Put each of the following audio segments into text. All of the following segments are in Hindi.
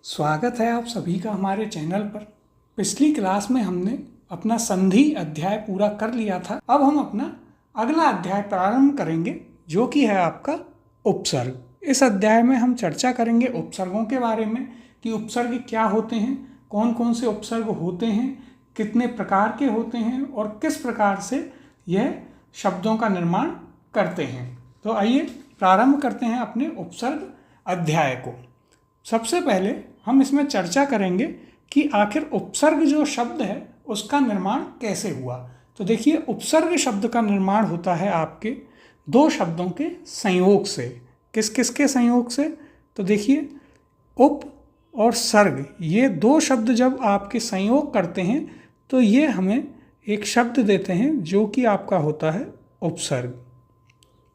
स्वागत है आप सभी का हमारे चैनल पर। पिछली क्लास में हमने अपना संधि अध्याय पूरा कर लिया था। अब हम अपना अगला अध्याय प्रारंभ करेंगे जो कि है आपका उपसर्ग। इस अध्याय में हम चर्चा करेंगे उपसर्गों के बारे में कि उपसर्ग क्या होते हैं, कौन कौन से उपसर्ग होते हैं, कितने प्रकार के होते हैं और किस प्रकार से यह शब्दों का निर्माण करते हैं। तो आइए प्रारंभ करते हैं अपने उपसर्ग अध्याय को। सबसे पहले हम इसमें चर्चा करेंगे कि आखिर उपसर्ग जो शब्द है उसका निर्माण कैसे हुआ। तो देखिए, उपसर्ग शब्द का निर्माण होता है आपके दो शब्दों के संयोग से। किस किस के संयोग से? तो देखिए, उप और सर्ग, ये दो शब्द जब आपके संयोग करते हैं तो ये हमें एक शब्द देते हैं जो कि आपका होता है उपसर्ग।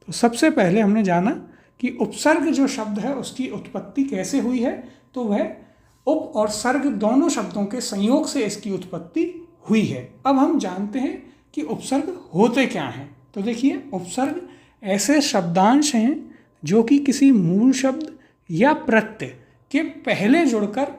तो सबसे पहले हमने जाना कि उपसर्ग जो शब्द है उसकी उत्पत्ति कैसे हुई है। तो वह उप और सर्ग दोनों शब्दों के संयोग से इसकी उत्पत्ति हुई है। अब हम जानते हैं कि उपसर्ग होते क्या हैं। तो देखिए, उपसर्ग ऐसे शब्दांश हैं जो कि किसी मूल शब्द या प्रत्यय के पहले जुड़कर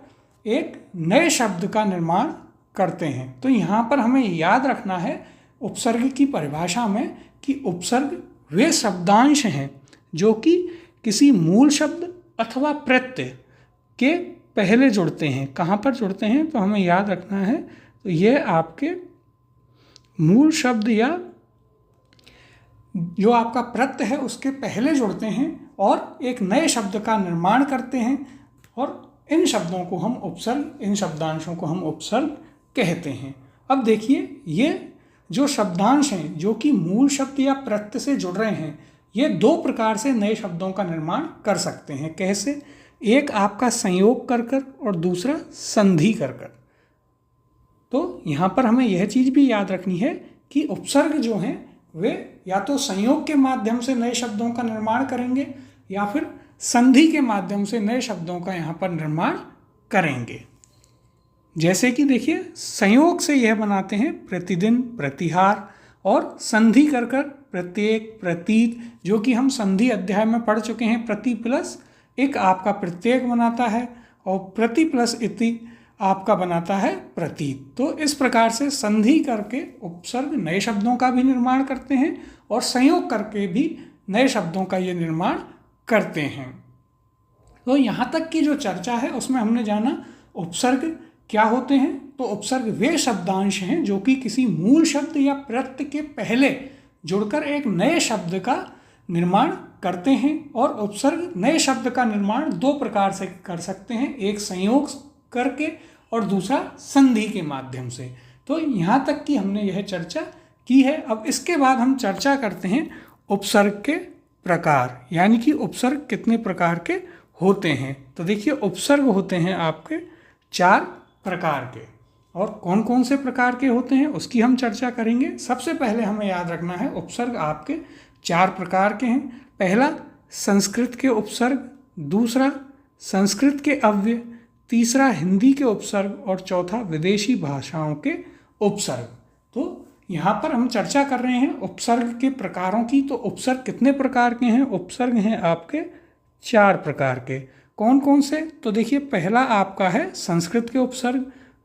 एक नए शब्द का निर्माण करते हैं। तो यहाँ पर हमें याद रखना है उपसर्ग की परिभाषा में कि उपसर्ग वे शब्दांश हैं जो कि किसी मूल शब्द अथवा प्रत्यय के पहले जुड़ते हैं। कहाँ पर जुड़ते हैं? तो हमें याद रखना है, तो यह आपके मूल शब्द या जो आपका प्रत्यय है उसके पहले जुड़ते हैं और एक नए शब्द का निर्माण करते हैं, और इन शब्दों को हम उपसर्ग, इन शब्दांशों को हम उपसर्ग कहते हैं। अब देखिए, ये जो शब्दांश हैं जो कि मूल शब्द या प्रत्यय से जुड़ रहे हैं, ये दो प्रकार से नए शब्दों का निर्माण कर सकते हैं। कैसे? एक आपका संयोग कर कर और दूसरा संधि कर कर। तो यहाँ पर हमें यह चीज़ भी याद रखनी है कि उपसर्ग जो हैं वे या तो संयोग के माध्यम से नए शब्दों का निर्माण करेंगे या फिर संधि के माध्यम से नए शब्दों का यहाँ पर निर्माण करेंगे। जैसे कि देखिए, संयोग से यह बनाते हैं प्रतिदिन, प्रतिहार, और संधि कर कर प्रत्येक, प्रतीत, जो कि हम संधि अध्याय में पढ़ चुके हैं। प्रति प्लस एक आपका प्रत्येक बनाता है और प्रति प्लस इति आपका बनाता है प्रतीत। तो इस प्रकार से संधि करके उपसर्ग नए शब्दों का भी निर्माण करते हैं और संयोग करके भी नए शब्दों का ये निर्माण करते हैं। तो यहाँ तक की जो चर्चा है उसमें हमने जाना उपसर्ग क्या होते हैं। तो उपसर्ग वे शब्दांश हैं जो कि किसी मूल शब्द या प्रत्यय के पहले जुड़कर एक नए शब्द का निर्माण करते हैं। और उपसर्ग नए शब्द का निर्माण दो प्रकार से कर सकते हैं, एक संयोग करके और दूसरा संधि के माध्यम से। तो यहाँ तक की हमने यह चर्चा की है। अब इसके बाद हम चर्चा करते हैं उपसर्ग के प्रकार, यानी कि उपसर्ग कितने प्रकार के होते हैं। तो देखिए, उपसर्ग होते हैं आपके चार प्रकार के, और कौन कौन से प्रकार के होते हैं उसकी हम चर्चा करेंगे। सबसे पहले हमें याद रखना है उपसर्ग आपके चार प्रकार के हैं। पहला संस्कृत के उपसर्ग, दूसरा संस्कृत के अव्यय, तीसरा हिंदी के उपसर्ग और चौथा विदेशी भाषाओं के उपसर्ग। तो यहाँ पर हम चर्चा कर रहे हैं उपसर्ग के प्रकारों की। तो उपसर्ग कितने प्रकार के हैं? उपसर्ग हैं आपके चार प्रकार के। कौन कौन से? तो देखिए, पहला आपका है संस्कृत के उपसर्ग,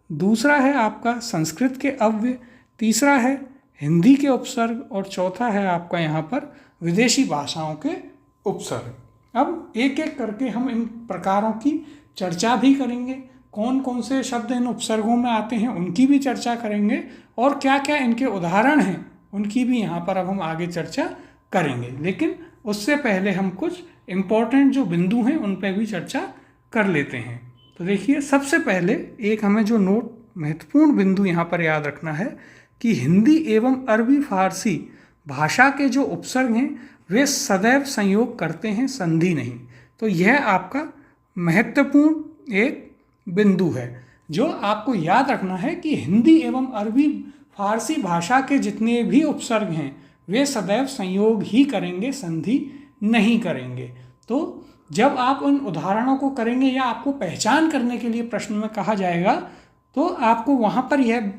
दूसरा है आपका संस्कृत के अव्यय, तीसरा है हिंदी के उपसर्ग और चौथा है आपका यहाँ पर विदेशी भाषाओं के उपसर्ग। अब एक एक करके हम इन प्रकारों की चर्चा भी करेंगे, कौन कौन से शब्द इन उपसर्गों में आते हैं उनकी भी चर्चा करेंगे, और क्या क्या इनके उदाहरण हैं उनकी भी यहाँ पर अब हम आगे चर्चा करेंगे। लेकिन उससे पहले हम कुछ इम्पोर्टेंट जो बिंदु हैं उन पर भी चर्चा कर लेते हैं। तो देखिए, सबसे पहले एक हमें जो नोट महत्वपूर्ण बिंदु यहाँ पर याद रखना है कि हिंदी एवं अरबी फारसी भाषा के जो उपसर्ग हैं वे सदैव संयोग करते हैं, संधि नहीं। तो यह आपका महत्वपूर्ण एक बिंदु है जो आपको याद रखना है कि हिंदी एवं अरबी फारसी भाषा के जितने भी उपसर्ग हैं वे सदैव संयोग ही करेंगे, संधि नहीं करेंगे। तो जब आप उन उदाहरणों को करेंगे या आपको पहचान करने के लिए प्रश्न में कहा जाएगा तो आपको वहाँ पर यह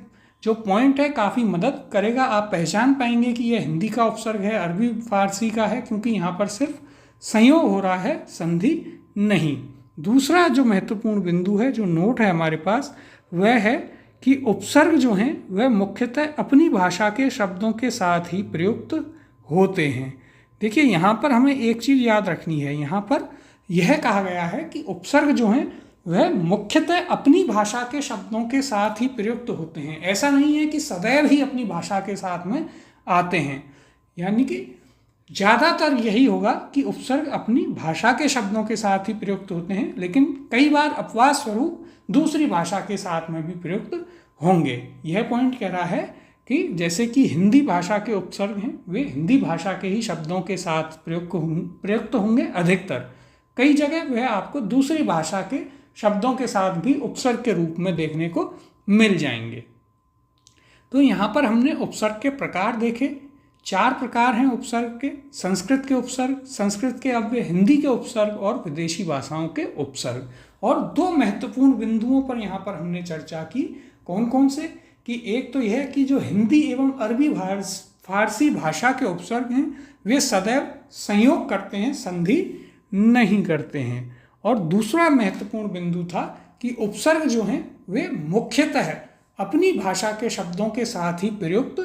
जो पॉइंट है काफ़ी मदद करेगा। आप पहचान पाएंगे कि यह हिंदी का उपसर्ग है, अरबी फारसी का है, क्योंकि यहाँ पर सिर्फ संयोग हो रहा है, संधि नहीं। दूसरा जो महत्वपूर्ण बिंदु है, जो नोट है हमारे पास, वह है कि उपसर्ग जो हैं वह मुख्यतः अपनी भाषा के शब्दों के साथ ही प्रयुक्त होते हैं। देखिए यहाँ पर हमें एक चीज़ याद रखनी है, यहाँ पर यह कहा गया है कि उपसर्ग जो हैं वह मुख्यतः अपनी भाषा के शब्दों के साथ ही प्रयुक्त होते हैं। ऐसा नहीं है कि सदैव ही अपनी भाषा के साथ में आते हैं, यानी कि ज़्यादातर यही होगा कि उपसर्ग अपनी भाषा के शब्दों के साथ ही प्रयुक्त होते हैं, लेकिन कई बार अपवाद स्वरूप दूसरी भाषा के साथ में भी प्रयुक्त होंगे। यह पॉइंट कह रहा है कि जैसे कि हिंदी भाषा के उपसर्ग हैं वे हिंदी भाषा के ही शब्दों के साथ प्रयुक्त होंगे अधिकतर। कई जगह वह आपको दूसरी भाषा के शब्दों के साथ भी उपसर्ग के रूप में देखने को मिल जाएंगे। तो यहाँ पर हमने उपसर्ग के प्रकार देखे। 4 प्रकार हैं उपसर्ग के: संस्कृत के उपसर्ग, संस्कृत के अव्यय, हिंदी के उपसर्ग और विदेशी भाषाओं के उपसर्ग। और 2 महत्वपूर्ण बिंदुओं पर यहाँ पर हमने चर्चा की। कौन कौन से? कि एक तो यह कि जो हिंदी एवं अरबी फारसी भाषा के उपसर्ग हैं वे सदैव संयोग करते हैं, संधि नहीं करते हैं। और दूसरा महत्वपूर्ण बिंदु था कि उपसर्ग जो हैं वे मुख्यतः अपनी भाषा के शब्दों के साथ ही प्रयुक्त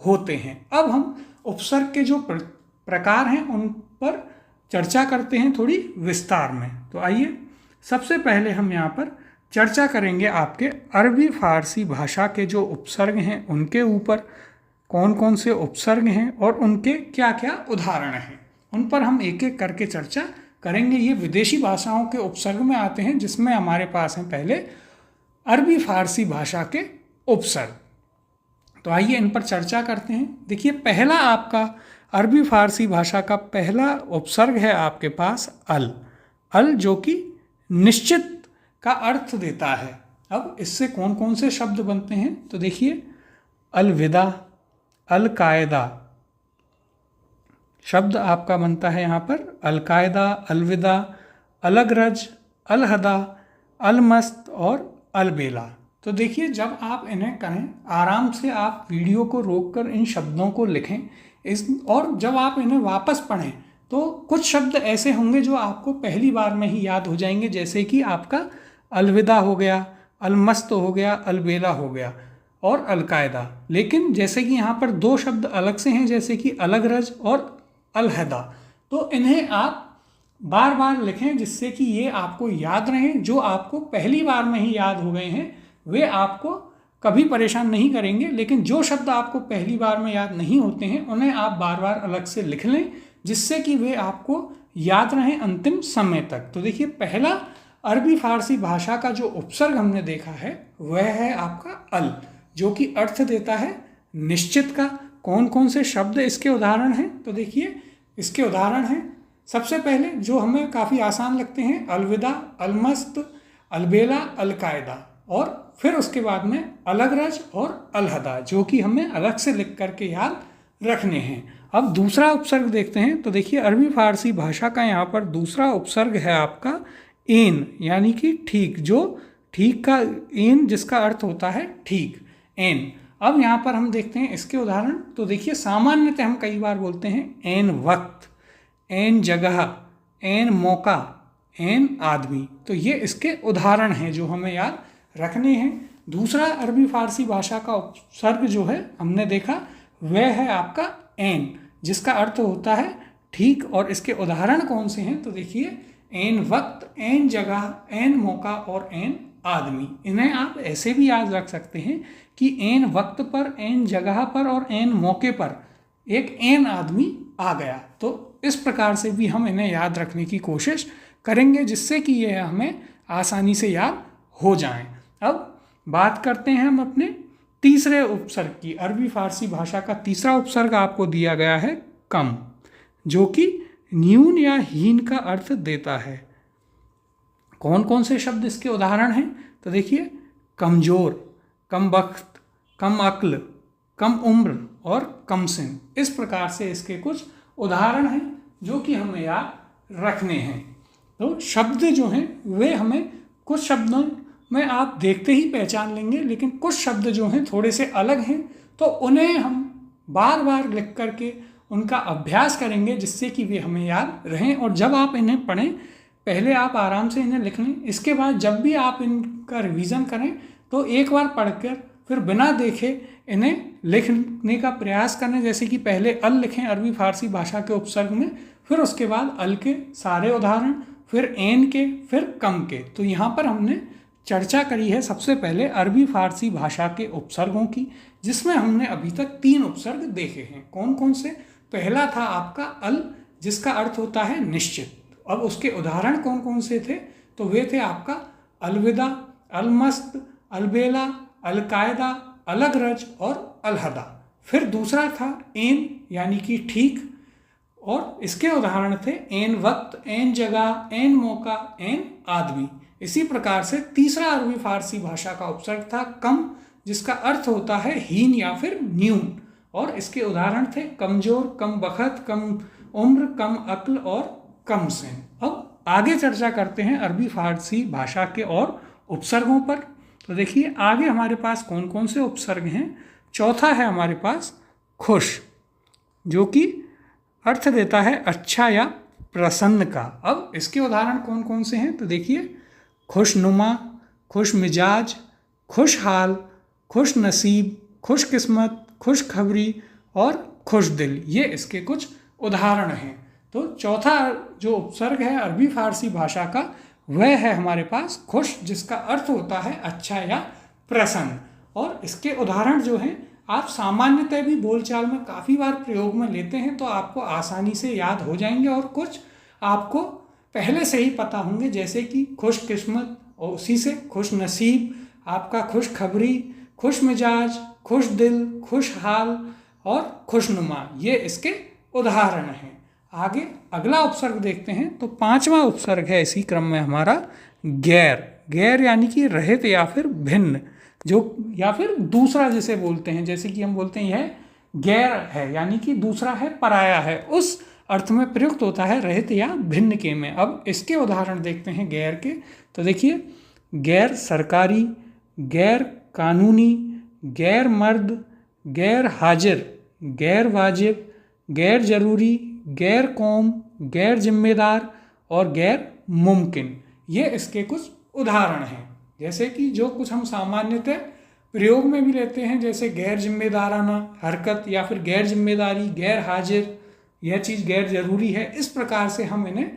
होते हैं। अब हम उपसर्ग के जो प्रकार हैं उन पर चर्चा करते हैं थोड़ी विस्तार में। तो आइए सबसे पहले हम यहाँ पर चर्चा करेंगे आपके अरबी फारसी भाषा के जो उपसर्ग हैं उनके ऊपर, कौन कौन से उपसर्ग हैं और उनके क्या क्या उदाहरण हैं, उन पर हम एक एक करके चर्चा करेंगे। ये विदेशी भाषाओं के उपसर्ग में आते हैं, जिसमें हमारे पास हैं पहले अरबी फारसी भाषा के उपसर्ग। तो आइए इन पर चर्चा करते हैं। देखिए पहला आपका अरबी फारसी भाषा का पहला उपसर्ग है आपके पास अल। अल जो कि निश्चित का अर्थ देता है। अब इससे कौन कौन से शब्द बनते हैं? तो देखिए अलविदा, अलकायदा शब्द आपका बनता है यहाँ पर अलकायदा, अलविदा, अलगरज, अलहदा, अलमस्त और अलबेला। तो देखिए जब आप इन्हें करें, आराम से आप वीडियो को रोककर इन शब्दों को लिखें और जब आप इन्हें वापस पढ़ें तो कुछ शब्द ऐसे होंगे जो आपको पहली बार में ही याद हो जाएंगे, जैसे कि आपका अलविदा हो गया, अलमस्त हो गया, अलबेला हो गया और अलकायदा। लेकिन जैसे कि यहाँ पर 2 शब्द अलग से हैं, जैसे कि अलगरज और अलहदा, तो इन्हें आप बार बार लिखें जिससे कि ये आपको याद रहें। जो आपको पहली बार में ही याद हो गए हैं वे आपको कभी परेशान नहीं करेंगे, लेकिन जो शब्द आपको पहली बार में याद नहीं होते हैं उन्हें आप बार बार अलग से लिख लें, जिससे कि वे आपको याद रहें अंतिम समय तक। तो देखिए पहला अरबी फारसी भाषा का जो उपसर्ग हमने देखा है वह है आपका अल, जो कि अर्थ देता है निश्चित का। कौन कौन से शब्द इसके उदाहरण हैं? तो देखिए इसके उदाहरण हैं, सबसे पहले जो हमें काफ़ी आसान लगते हैं, अलविदा, अलमस्त, अलबेला, अलकायदा, और फिर उसके बाद में अलगरज और अलहदा, जो कि हमें अलग से लिख करके याद रखने हैं। अब दूसरा उपसर्ग देखते हैं। तो देखिए अरबी फारसी भाषा का यहाँ पर दूसरा उपसर्ग है आपका एन, यानी कि ठीक, जो ठीक का एन जिसका अर्थ होता है ठीक, एन। अब यहाँ पर हम देखते हैं इसके उदाहरण। तो देखिए सामान्यतः हम कई बार बोलते हैं एन वक्त, एन जगह, एन मौका, एन आदमी। तो ये इसके उदाहरण हैं जो हमें याद रखने हैं। दूसरा अरबी फारसी भाषा का उपसर्ग जो है हमने देखा वह है आपका एन, जिसका अर्थ होता है ठीक, और इसके उदाहरण कौन से हैं? तो देखिए एन वक्त, एन जगह, एन मौका और एन आदमी। इन्हें आप ऐसे भी याद रख सकते हैं कि एन वक्त पर, एन जगह पर और एन मौके पर एक एन आदमी आ गया। तो इस प्रकार से भी हम इन्हें याद रखने की कोशिश करेंगे, जिससे कि ये हमें आसानी से याद हो जाएं। अब बात करते हैं हम अपने तीसरे उपसर्ग की। अरबी फारसी भाषा का तीसरा उपसर्ग आपको दिया गया है कम, जो कि न्यून या हीन का अर्थ देता है। कौन कौन से शब्द इसके उदाहरण हैं? तो देखिए कमज़ोर, कम वक्त, कम अक्ल, कम उम्र और कम सिन। इस प्रकार से इसके कुछ उदाहरण हैं जो कि हमें याद रखने हैं। तो शब्द जो हैं वे हमें कुछ शब्दों में आप देखते ही पहचान लेंगे, लेकिन कुछ शब्द जो हैं थोड़े से अलग हैं, तो उन्हें हम बार बार लिख करके उनका अभ्यास करेंगे, जिससे कि वे हमें याद रहें। और जब आप इन्हें पढ़ें पहले आप आराम से इन्हें लिख लें। इसके बाद जब भी आप इनका रिवीजन करें तो एक बार पढ़कर फिर बिना देखे इन्हें लिखने का प्रयास करें। जैसे कि पहले अल लिखें अरबी फारसी भाषा के उपसर्ग में, फिर उसके बाद अल के सारे उदाहरण, फिर एन के, फिर कम के। तो यहाँ पर हमने चर्चा करी है सबसे पहले अरबी फारसी भाषा के उपसर्गों की, जिसमें हमने अभी तक 3 उपसर्ग देखे हैं। कौन कौन से? पहला था आपका अल, जिसका अर्थ होता है निश्चित। अब उसके उदाहरण कौन कौन से थे? तो वे थे आपका अलविदा, अलमस्त, अलबेला, अलकायदा, अलगरज और अलहदा। फिर दूसरा था एन यानी कि ठीक, और इसके उदाहरण थे एन वक्त, एन जगह, एन मौका, एन आदमी। इसी प्रकार से तीसरा अरबी फारसी भाषा का उपसर्ग था कम, जिसका अर्थ होता है हीन या फिर न्यून, और इसके उदाहरण थे कमजोर, कम बखत, कम उम्र, कम अक्ल और कम सिन। अब आगे चर्चा करते हैं अरबी फारसी भाषा के और उपसर्गों पर। तो देखिए आगे हमारे पास कौन कौन से उपसर्ग हैं। चौथा है हमारे पास खुश, जो कि अर्थ देता है अच्छा या प्रसन्न का। अब इसके उदाहरण कौन कौन से हैं? तो देखिए खुशनुमा, खुश मिजाज, खुशहाल, खुश नसीब, खुश किस्मत, खुश खबरी और खुश दिल, ये इसके कुछ उदाहरण हैं। तो चौथा जो उपसर्ग है अरबी फारसी भाषा का वह है हमारे पास खुश, जिसका अर्थ होता है अच्छा या प्रसन्न। और इसके उदाहरण जो हैं आप सामान्यतः भी बोलचाल में काफ़ी बार प्रयोग में लेते हैं, तो आपको आसानी से याद हो जाएंगे, और कुछ आपको पहले से ही पता होंगे, जैसे कि खुश किस्मत, और उसी से खुश नसीब, आपका खुश खबरी, खुश मिजाज, खुश दिल, खुशहाल और खुशनुमा, ये इसके उदाहरण हैं। आगे अगला उपसर्ग देखते हैं। तो 5वां उपसर्ग है इसी क्रम में हमारा गैर। गैर यानी कि रहित या फिर भिन्न, जो या फिर दूसरा जिसे बोलते हैं, जैसे कि हम बोलते हैं यह गैर है यानी कि दूसरा है, पराया है, उस अर्थ में प्रयुक्त होता है रहित या भिन्न के में। अब इसके उदाहरण देखते हैं गैर के। तो देखिए गैर सरकारी, गैर कानूनी, गैर मर्द, गैर हाजिर, गैर वाजिब, गैर जरूरी, गैर कौम, गैर जिम्मेदार और गैर मुमकिन, ये इसके कुछ उदाहरण हैं। जैसे कि जो कुछ हम सामान्यतः प्रयोग में भी लेते हैं, जैसे गैर जिम्मेदाराना हरकत या फिर गैर जिम्मेदारी, गैर हाजिर, यह चीज़ गैर जरूरी है, इस प्रकार से हम इन्हें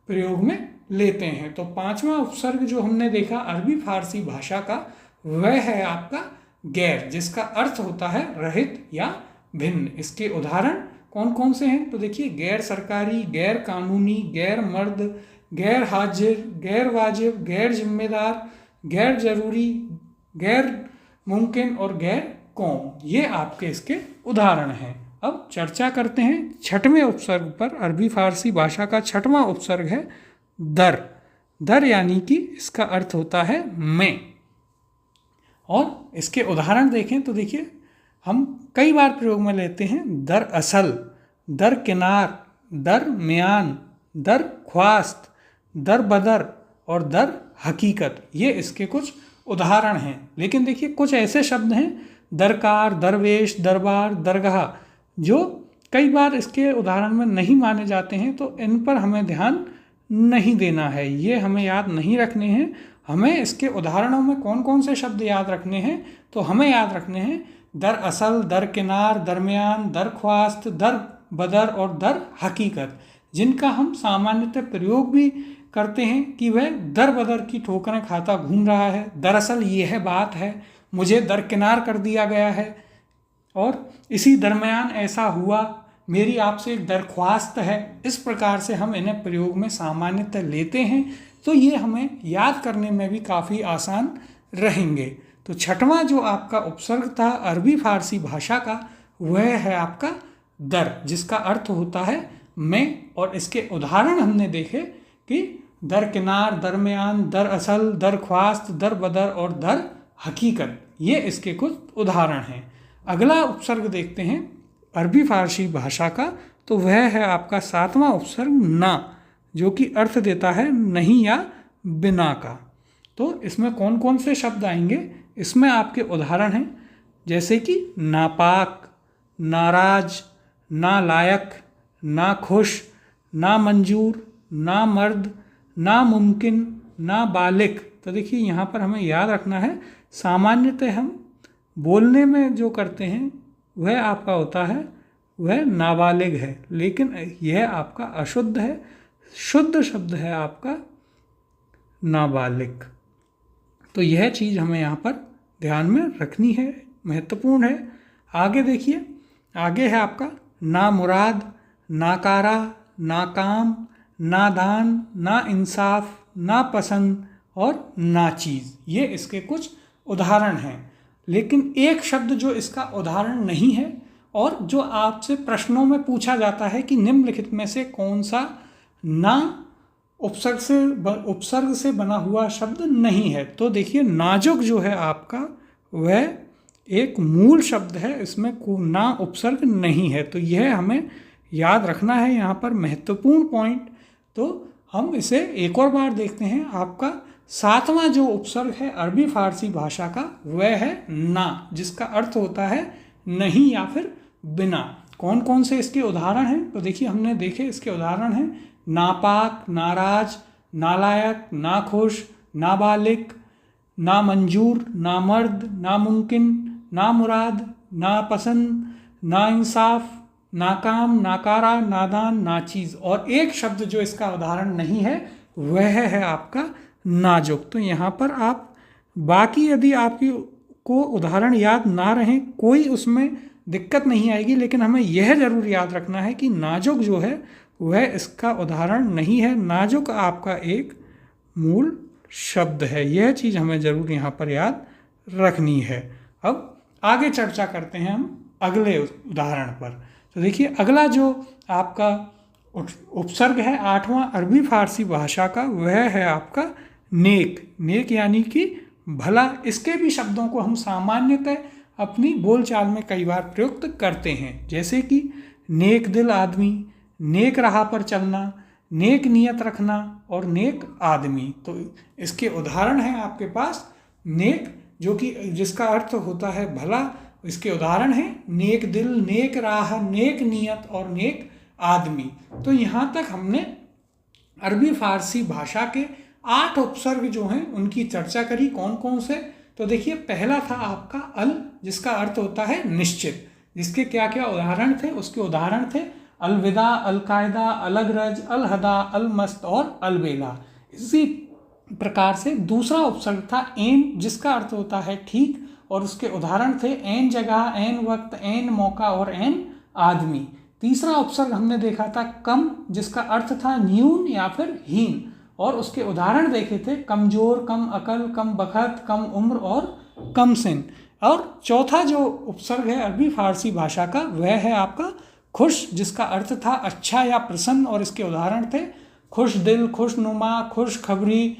प्रयोग में लेते हैं। तो 5वां उपसर्ग जो हमने देखा अरबी फारसी भाषा का वह है आपका गैर, जिसका अर्थ होता है रहित या भिन्न। इसके उदाहरण कौन कौन से हैं? तो देखिए गैर सरकारी, गैर कानूनी, गैर मर्द, गैर हाजिर, गैर वाजिब, गैर जिम्मेदार, गैर जरूरी, गैर मुमकिन और गैर कौम, ये आपके इसके उदाहरण हैं। अब चर्चा करते हैं 6वें उपसर्ग पर। अरबी फारसी भाषा का 6वां उपसर्ग है दर। दर यानी कि इसका अर्थ होता है मैं, और इसके उदाहरण देखें तो देखिए हम कई बार प्रयोग में लेते हैं दर असल, दर किनार, दर मियान, दर ख्वास्त, दर बदर और दर हकीकत, ये इसके कुछ उदाहरण हैं। लेकिन देखिए कुछ ऐसे शब्द हैं दरकार, दरवेश, दरबार, दरगाह, जो कई बार इसके उदाहरण में नहीं माने जाते हैं, तो इन पर हमें ध्यान नहीं देना है, ये हमें याद नहीं रखने हैं। हमें इसके उदाहरणों में कौन कौन से शब्द याद रखने हैं? तो हमें याद रखने हैं दर असल, दर किनार, दरमियान, दर ख्वास्त, दर बदर और दर हकीकत, जिनका हम सामान्यतः प्रयोग भी करते हैं कि वह दर बदर की ठोकरें खाता घूम रहा है, दरअसल ये है बात है, मुझे दरकिनार कर दिया गया है, और इसी दरमियान ऐसा हुआ, मेरी आपसे एक दरख्वास्त है। इस प्रकार से हम इन्हें प्रयोग में सामान्यतः लेते हैं, तो ये हमें याद करने में भी काफ़ी आसान रहेंगे। तो 6वां जो आपका उपसर्ग था अरबी फारसी भाषा का वह है आपका दर, जिसका अर्थ होता है मैं, और इसके उदाहरण हमने देखे कि दर किनार, दरमियान, दर असल, दर ख्वास्त, दर बदर और दर हकीकत, ये इसके कुछ उदाहरण हैं। अगला उपसर्ग देखते हैं अरबी फारसी भाषा का, तो वह है आपका 7वां उपसर्ग ना, जो कि अर्थ देता है नहीं या बिना का। तो इसमें कौन कौन से शब्द आएंगे? इसमें आपके उदाहरण हैं जैसे कि नापाक, नाराज, नालायक, नाखुश, नामंजूर, नामर्द, नामुमकिन, नाबालिग। तो देखिए यहाँ पर हमें याद रखना है, सामान्यतः हम बोलने में जो करते हैं वह आपका होता है वह नाबालिग है, लेकिन यह आपका अशुद्ध है, शुद्ध शब्द है आपका नाबालिग। तो यह चीज़ हमें यहाँ पर ध्यान में रखनी है, महत्वपूर्ण है। आगे देखिए, आगे है आपका नामुराद, नाकारा, नाकाम, नादान, नाइंसाफ, नापसंद और नाचीज़। ये इसके कुछ उदाहरण हैं। लेकिन एक शब्द जो इसका उदाहरण नहीं है और जो आपसे प्रश्नों में पूछा जाता है कि निम्नलिखित में से कौन सा ना उपसर्ग से बना हुआ शब्द नहीं है, तो देखिए नाजुक जो है आपका वह एक मूल शब्द है, इसमें ना उपसर्ग नहीं है। तो यह हमें याद रखना है यहाँ पर, महत्वपूर्ण पॉइंट। तो हम इसे एक और बार देखते हैं। आपका 7वां जो उपसर्ग है अरबी फारसी भाषा का वह है ना, जिसका अर्थ होता है नहीं या फिर बिना। कौन कौन से इसके उदाहरण हैं, तो देखिए हमने देखे इसके उदाहरण हैं नापाक, नाराज, नालायक, नाखुश, नाबालिग, नामंजूर, नामर्द, नामुमकिन, नामुराद, नापसंद, नाइंसाफ, नाकाम, नाकारा, नादान, नाचीज़। और एक शब्द जो इसका उदाहरण नहीं है वह है आपका नाजुक। तो यहाँ पर आप बाकी यदि आपकी को उदाहरण याद ना रहें कोई उसमें दिक्कत नहीं आएगी, लेकिन हमें यह ज़रूर याद रखना है कि नाजुक जो है वह इसका उदाहरण नहीं है। नाजुक आपका एक मूल शब्द है, यह चीज़ हमें ज़रूर यहाँ पर याद रखनी है। अब आगे चर्चा करते हैं हम अगले उदाहरण पर। तो देखिए अगला जो आपका उपसर्ग है 8वां अरबी फारसी भाषा का वह है आपका नेक। नेक यानी कि भला। इसके भी शब्दों को हम सामान्यतः अपनी बोलचाल में कई बार प्रयुक्त करते हैं, जैसे कि नेक दिल आदमी, नेक राह पर चलना, नेक नियत रखना और नेक आदमी। तो इसके उदाहरण हैं आपके पास नेक, जो कि जिसका अर्थ होता है भला। इसके उदाहरण हैं नेक दिल, नेक राह, नेक नियत और नेक आदमी। तो यहाँ तक हमने अरबी फारसी भाषा के 8 उपसर्ग जो हैं उनकी चर्चा करी। कौन कौन से, तो देखिए पहला था आपका अल, जिसका अर्थ होता है निश्चित। जिसके क्या क्या उदाहरण थे, उसके उदाहरण थे अलविदा, अलकायदा, अलगरज, अलहदा, अलमस्त और अलबेला। इसी प्रकार से दूसरा उपसर्ग था एन, जिसका अर्थ होता है ठीक, और उसके उदाहरण थे एन जगह, एन वक्त, एन मौका और एन आदमी। तीसरा उपसर्ग हमने देखा था कम, जिसका अर्थ था न्यून या फिर हीन, और उसके उदाहरण देखे थे कमजोर, कम अकल, कम बखत, कम उम्र और कम सिन। और चौथा जो उपसर्ग है अरबी फारसी भाषा का वह है आपका खुश, जिसका अर्थ था अच्छा या प्रसन्न, और इसके उदाहरण थे खुश दिल, खुश नुमा, खुश खबरी,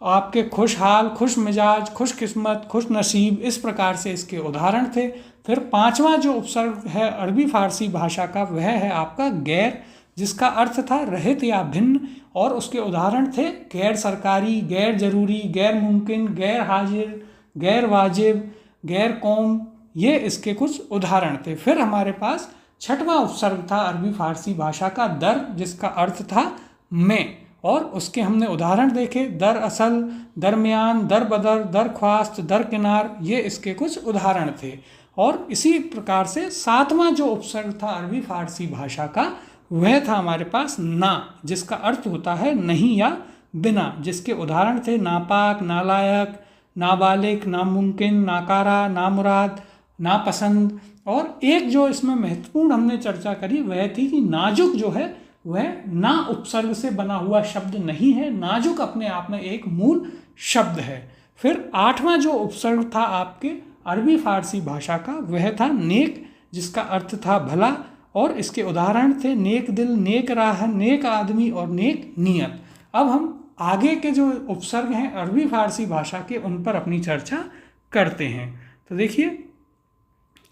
आपके खुशहाल, खुश मिजाज, खुश किस्मत, खुश नसीब। इस प्रकार से इसके उदाहरण थे। फिर 5वां जो उपसर्ग है अरबी फारसी भाषा का वह है आपका गैर, जिसका अर्थ था रहित या भिन्न, और उसके उदाहरण थे गैर सरकारी, गैर जरूरी, गैर मुमकिन, गैर हाजिर, गैर वाजिब, गैर कौम। ये इसके कुछ उदाहरण थे। फिर हमारे पास 6वां उपसर्ग था अरबी फारसी भाषा का दर, जिसका अर्थ था में, और उसके हमने उदाहरण देखे दर असल, दरमियान, दर बदर, दरख्वास्त, दरकिनार। ये इसके कुछ उदाहरण थे। और इसी प्रकार से 7वां जो उपसर्ग था अरबी फारसी भाषा का वह था हमारे पास ना, जिसका अर्थ होता है नहीं या बिना, जिसके उदाहरण थे नापाक, नालायक, नाबालिग, नामुमकिन, नाकारा, नामुराद, नापसंद। और एक जो इसमें महत्वपूर्ण हमने चर्चा करी वह थी कि नाजुक जो है वह ना उपसर्ग से बना हुआ शब्द नहीं है। नाजुक अपने आप में एक मूल शब्द है। फिर 8वां जो उपसर्ग था आपके अरबी फारसी भाषा का वह था नेक, जिसका अर्थ था भला, और इसके उदाहरण थे नेक दिल, नेक राह, नेक आदमी और नेक नियत। अब हम आगे के जो उपसर्ग हैं अरबी फारसी भाषा के उन पर अपनी चर्चा करते हैं। तो देखिए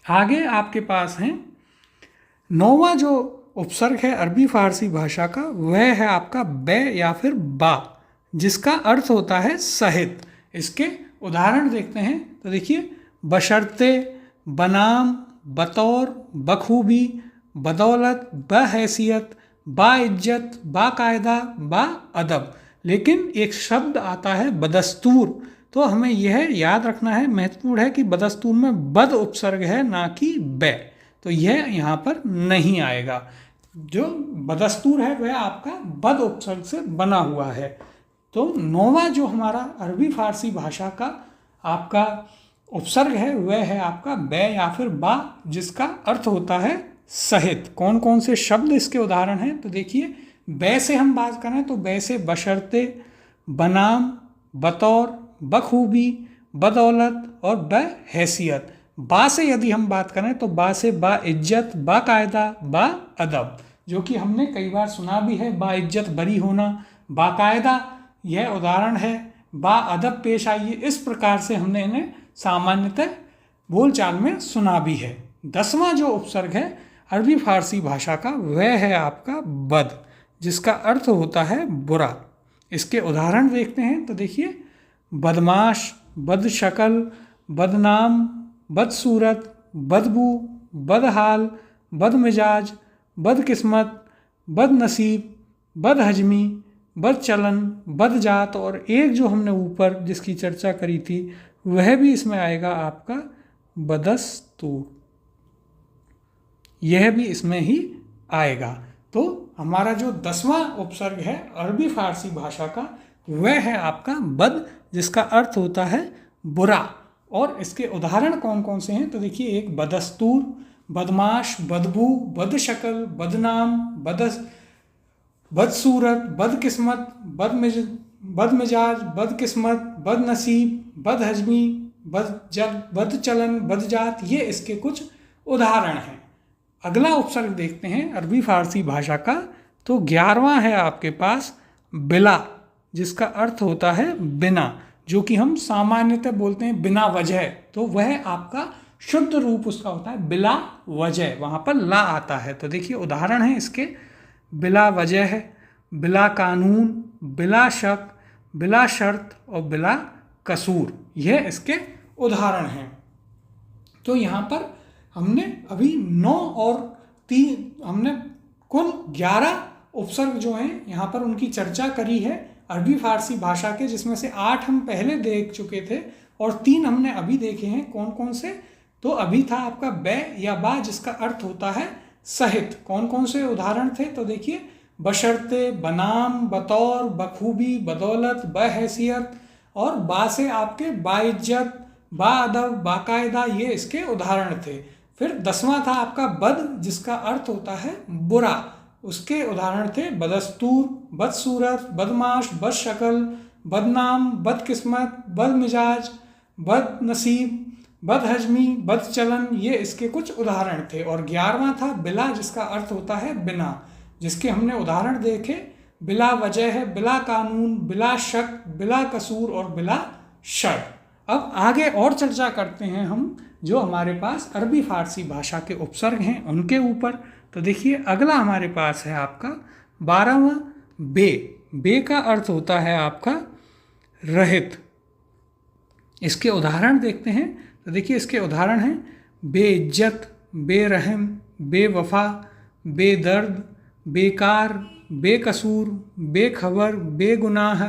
आगे आपके पास हैं 9वां जो उपसर्ग है अरबी फारसी भाषा का वह है आपका बे या फिर बा, जिसका अर्थ होता है सहित। इसके उदाहरण देखते हैं। तो देखिए बशर्ते, बनाम, बतौर, बखूबी, बदौलत, बहैसियत, बाइज्जत, बाकायदा, बाअदब। लेकिन एक शब्द आता है बदस्तूर, तो हमें यह याद रखना है, महत्वपूर्ण है कि बदस्तूर में बद उपसर्ग है ना कि बै, तो यह यहाँ पर नहीं आएगा। जो बदस्तूर है वह आपका बद उपसर्ग से बना हुआ है। तो 9वां जो हमारा अरबी फारसी भाषा का आपका उपसर्ग है वह है आपका बै या फिर बा, जिसका अर्थ होता है सहित। कौन कौन से शब्द इसके उदाहरण हैं, तो देखिए बै से हम बात करें तो बै से बशर्ते, बनाम, बतौर, बखूबी, बदौलत और बहैसियत। बा से यदि हम बात करें तो बा से बा इज्जत, बा कायदा, बा अदब, जो कि हमने कई बार सुना भी है, बा इज्जत बरी होना, बाकायदा यह उदाहरण है, बा अदब पेश आइए, इस प्रकार से हमने इन्हें सामान्यतः बोलचाल में सुना भी है। 10वां जो उपसर्ग है अरबी फारसी भाषा का वह है आपका बद, जिसका अर्थ होता है बुरा। इसके उदाहरण देखते हैं तो देखिए बदमाश, बदशक्ल, बदनाम, बदसूरत, बदबू, बदहाल, बदमिजाज, बदकिस्मत, बदनसीब, बदहजमी, बदचलन, बदजात, और एक जो हमने ऊपर जिसकी चर्चा करी थी वह भी इसमें आएगा आपका बदस्तूर, यह भी इसमें ही आएगा। तो हमारा जो 10वां उपसर्ग है अरबी फारसी भाषा का वह है आपका बद, जिसका अर्थ होता है बुरा। और इसके उदाहरण कौन कौन से हैं, तो देखिए एक बदस्तूर, बदमाश, बदबू, बदशक्ल, बदनाम, बदसूरत, बदकिस्मत, बदमिजाज, बदकिस्मत, बदनसीब, बदहजमी, बदचलन, बदजात, ये इसके कुछ उदाहरण हैं। अगला उपसर्ग देखते हैं अरबी फारसी भाषा का, तो 11वां है आपके पास बिला, जिसका अर्थ होता है बिना, जो कि हम सामान्यतः बोलते हैं बिना वजह, तो वह आपका शुद्ध रूप उसका होता है बिला वजह, वहाँ पर ला आता है। तो देखिए उदाहरण है इसके बिला वजह, बिला कानून, बिला शक, बिला शर्त और बिला कसूर, यह इसके उदाहरण हैं। तो यहाँ पर हमने अभी 9 और 3 हमने कुल 11 उपसर्ग जो हैं यहाँ पर उनकी चर्चा करी है अरबी फारसी भाषा के, जिसमें से 8 हम पहले देख चुके थे और 3 हमने अभी देखे हैं। कौन कौन से, तो अभी था आपका बै या बा, जिसका अर्थ होता है सहित। कौन कौन से उदाहरण थे, तो देखिए बशर्ते, बनाम, बतौर, बखूबी, बदौलत, बहैसियत, और बा से आपके बाइज्जत, बाअदब, बाकायदा, ये इसके उदाहरण थे। फिर 10वां था आपका बद, जिसका अर्थ होता है बुरा, उसके उदाहरण थे बदस्तूर, बदसूरत, बदमाश, बदशक्ल, बदनाम, बदकिस्मत, बदमिजाज, बदनसीब, बदहजमी, बदचलन, ये इसके कुछ उदाहरण थे। और 11वां था बिला, जिसका अर्थ होता है बिना, जिसके हमने उदाहरण देखे बिला वजह, बिला कानून, बिला शक, बिला कसूर और बिला शर्त। अब आगे और चर्चा करते हैं हम जो हमारे पास अरबी फारसी भाषा के उपसर्ग हैं उनके ऊपर। तो देखिए अगला हमारे पास है आपका 12वां बे। बे का अर्थ होता है आपका रहित। इसके उदाहरण देखते हैं तो देखिए इसके उदाहरण हैं बेइज्जत, बेरहम, बेवफा, बेदर्द, बेकार, बेकसूर, बेखबर, बेगुनाह,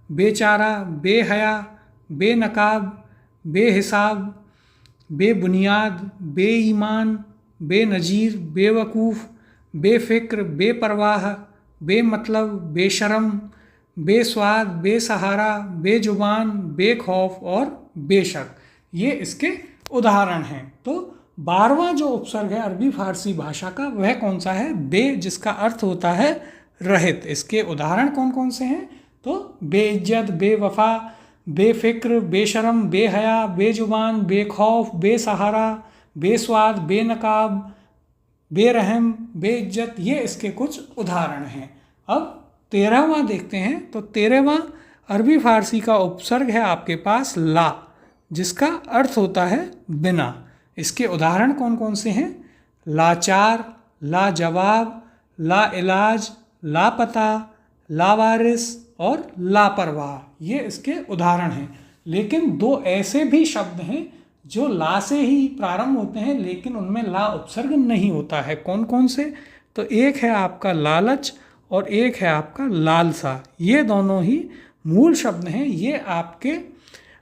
बेचारा, बेहया, बेनकाब, बेहिसाब, बेबुनियाद, बेईमान, बेनजीर, बेवकूफ़, बेफ़िक्र, बेपरवाह, बेमतलब, बेशरम, बेस्वाद, बेसहारा, बेजुबान, बेखौफ और बेशक, ये इसके उदाहरण हैं। तो 12वां जो उपसर्ग है अरबी फारसी भाषा का वह कौन सा है, बे, जिसका अर्थ होता है रहित। इसके उदाहरण कौन कौन से हैं, तो बेइज्जत, बेवफा, बेफिक्र, बेशरम, बेहया, बेजुबान, बेखौफ, बेसहारा, बेस्वाद, बेनकाब, बेरहम, बेइज्जत, ये इसके कुछ उदाहरण हैं। अब 13वां देखते हैं तो 13वां अरबी फारसी का उपसर्ग है आपके पास ला, जिसका अर्थ होता है बिना। इसके उदाहरण कौन कौन से हैं, लाचार, लाजवाब, लाइलाज, लापता, लावारिस और लापरवाह, ये इसके उदाहरण हैं। लेकिन 2 ऐसे भी शब्द हैं जो ला से ही प्रारंभ होते हैं लेकिन उनमें ला उपसर्ग नहीं होता है। कौन कौन से, तो एक है आपका लालच और एक है आपका लालसा। ये दोनों ही मूल शब्द हैं, ये आपके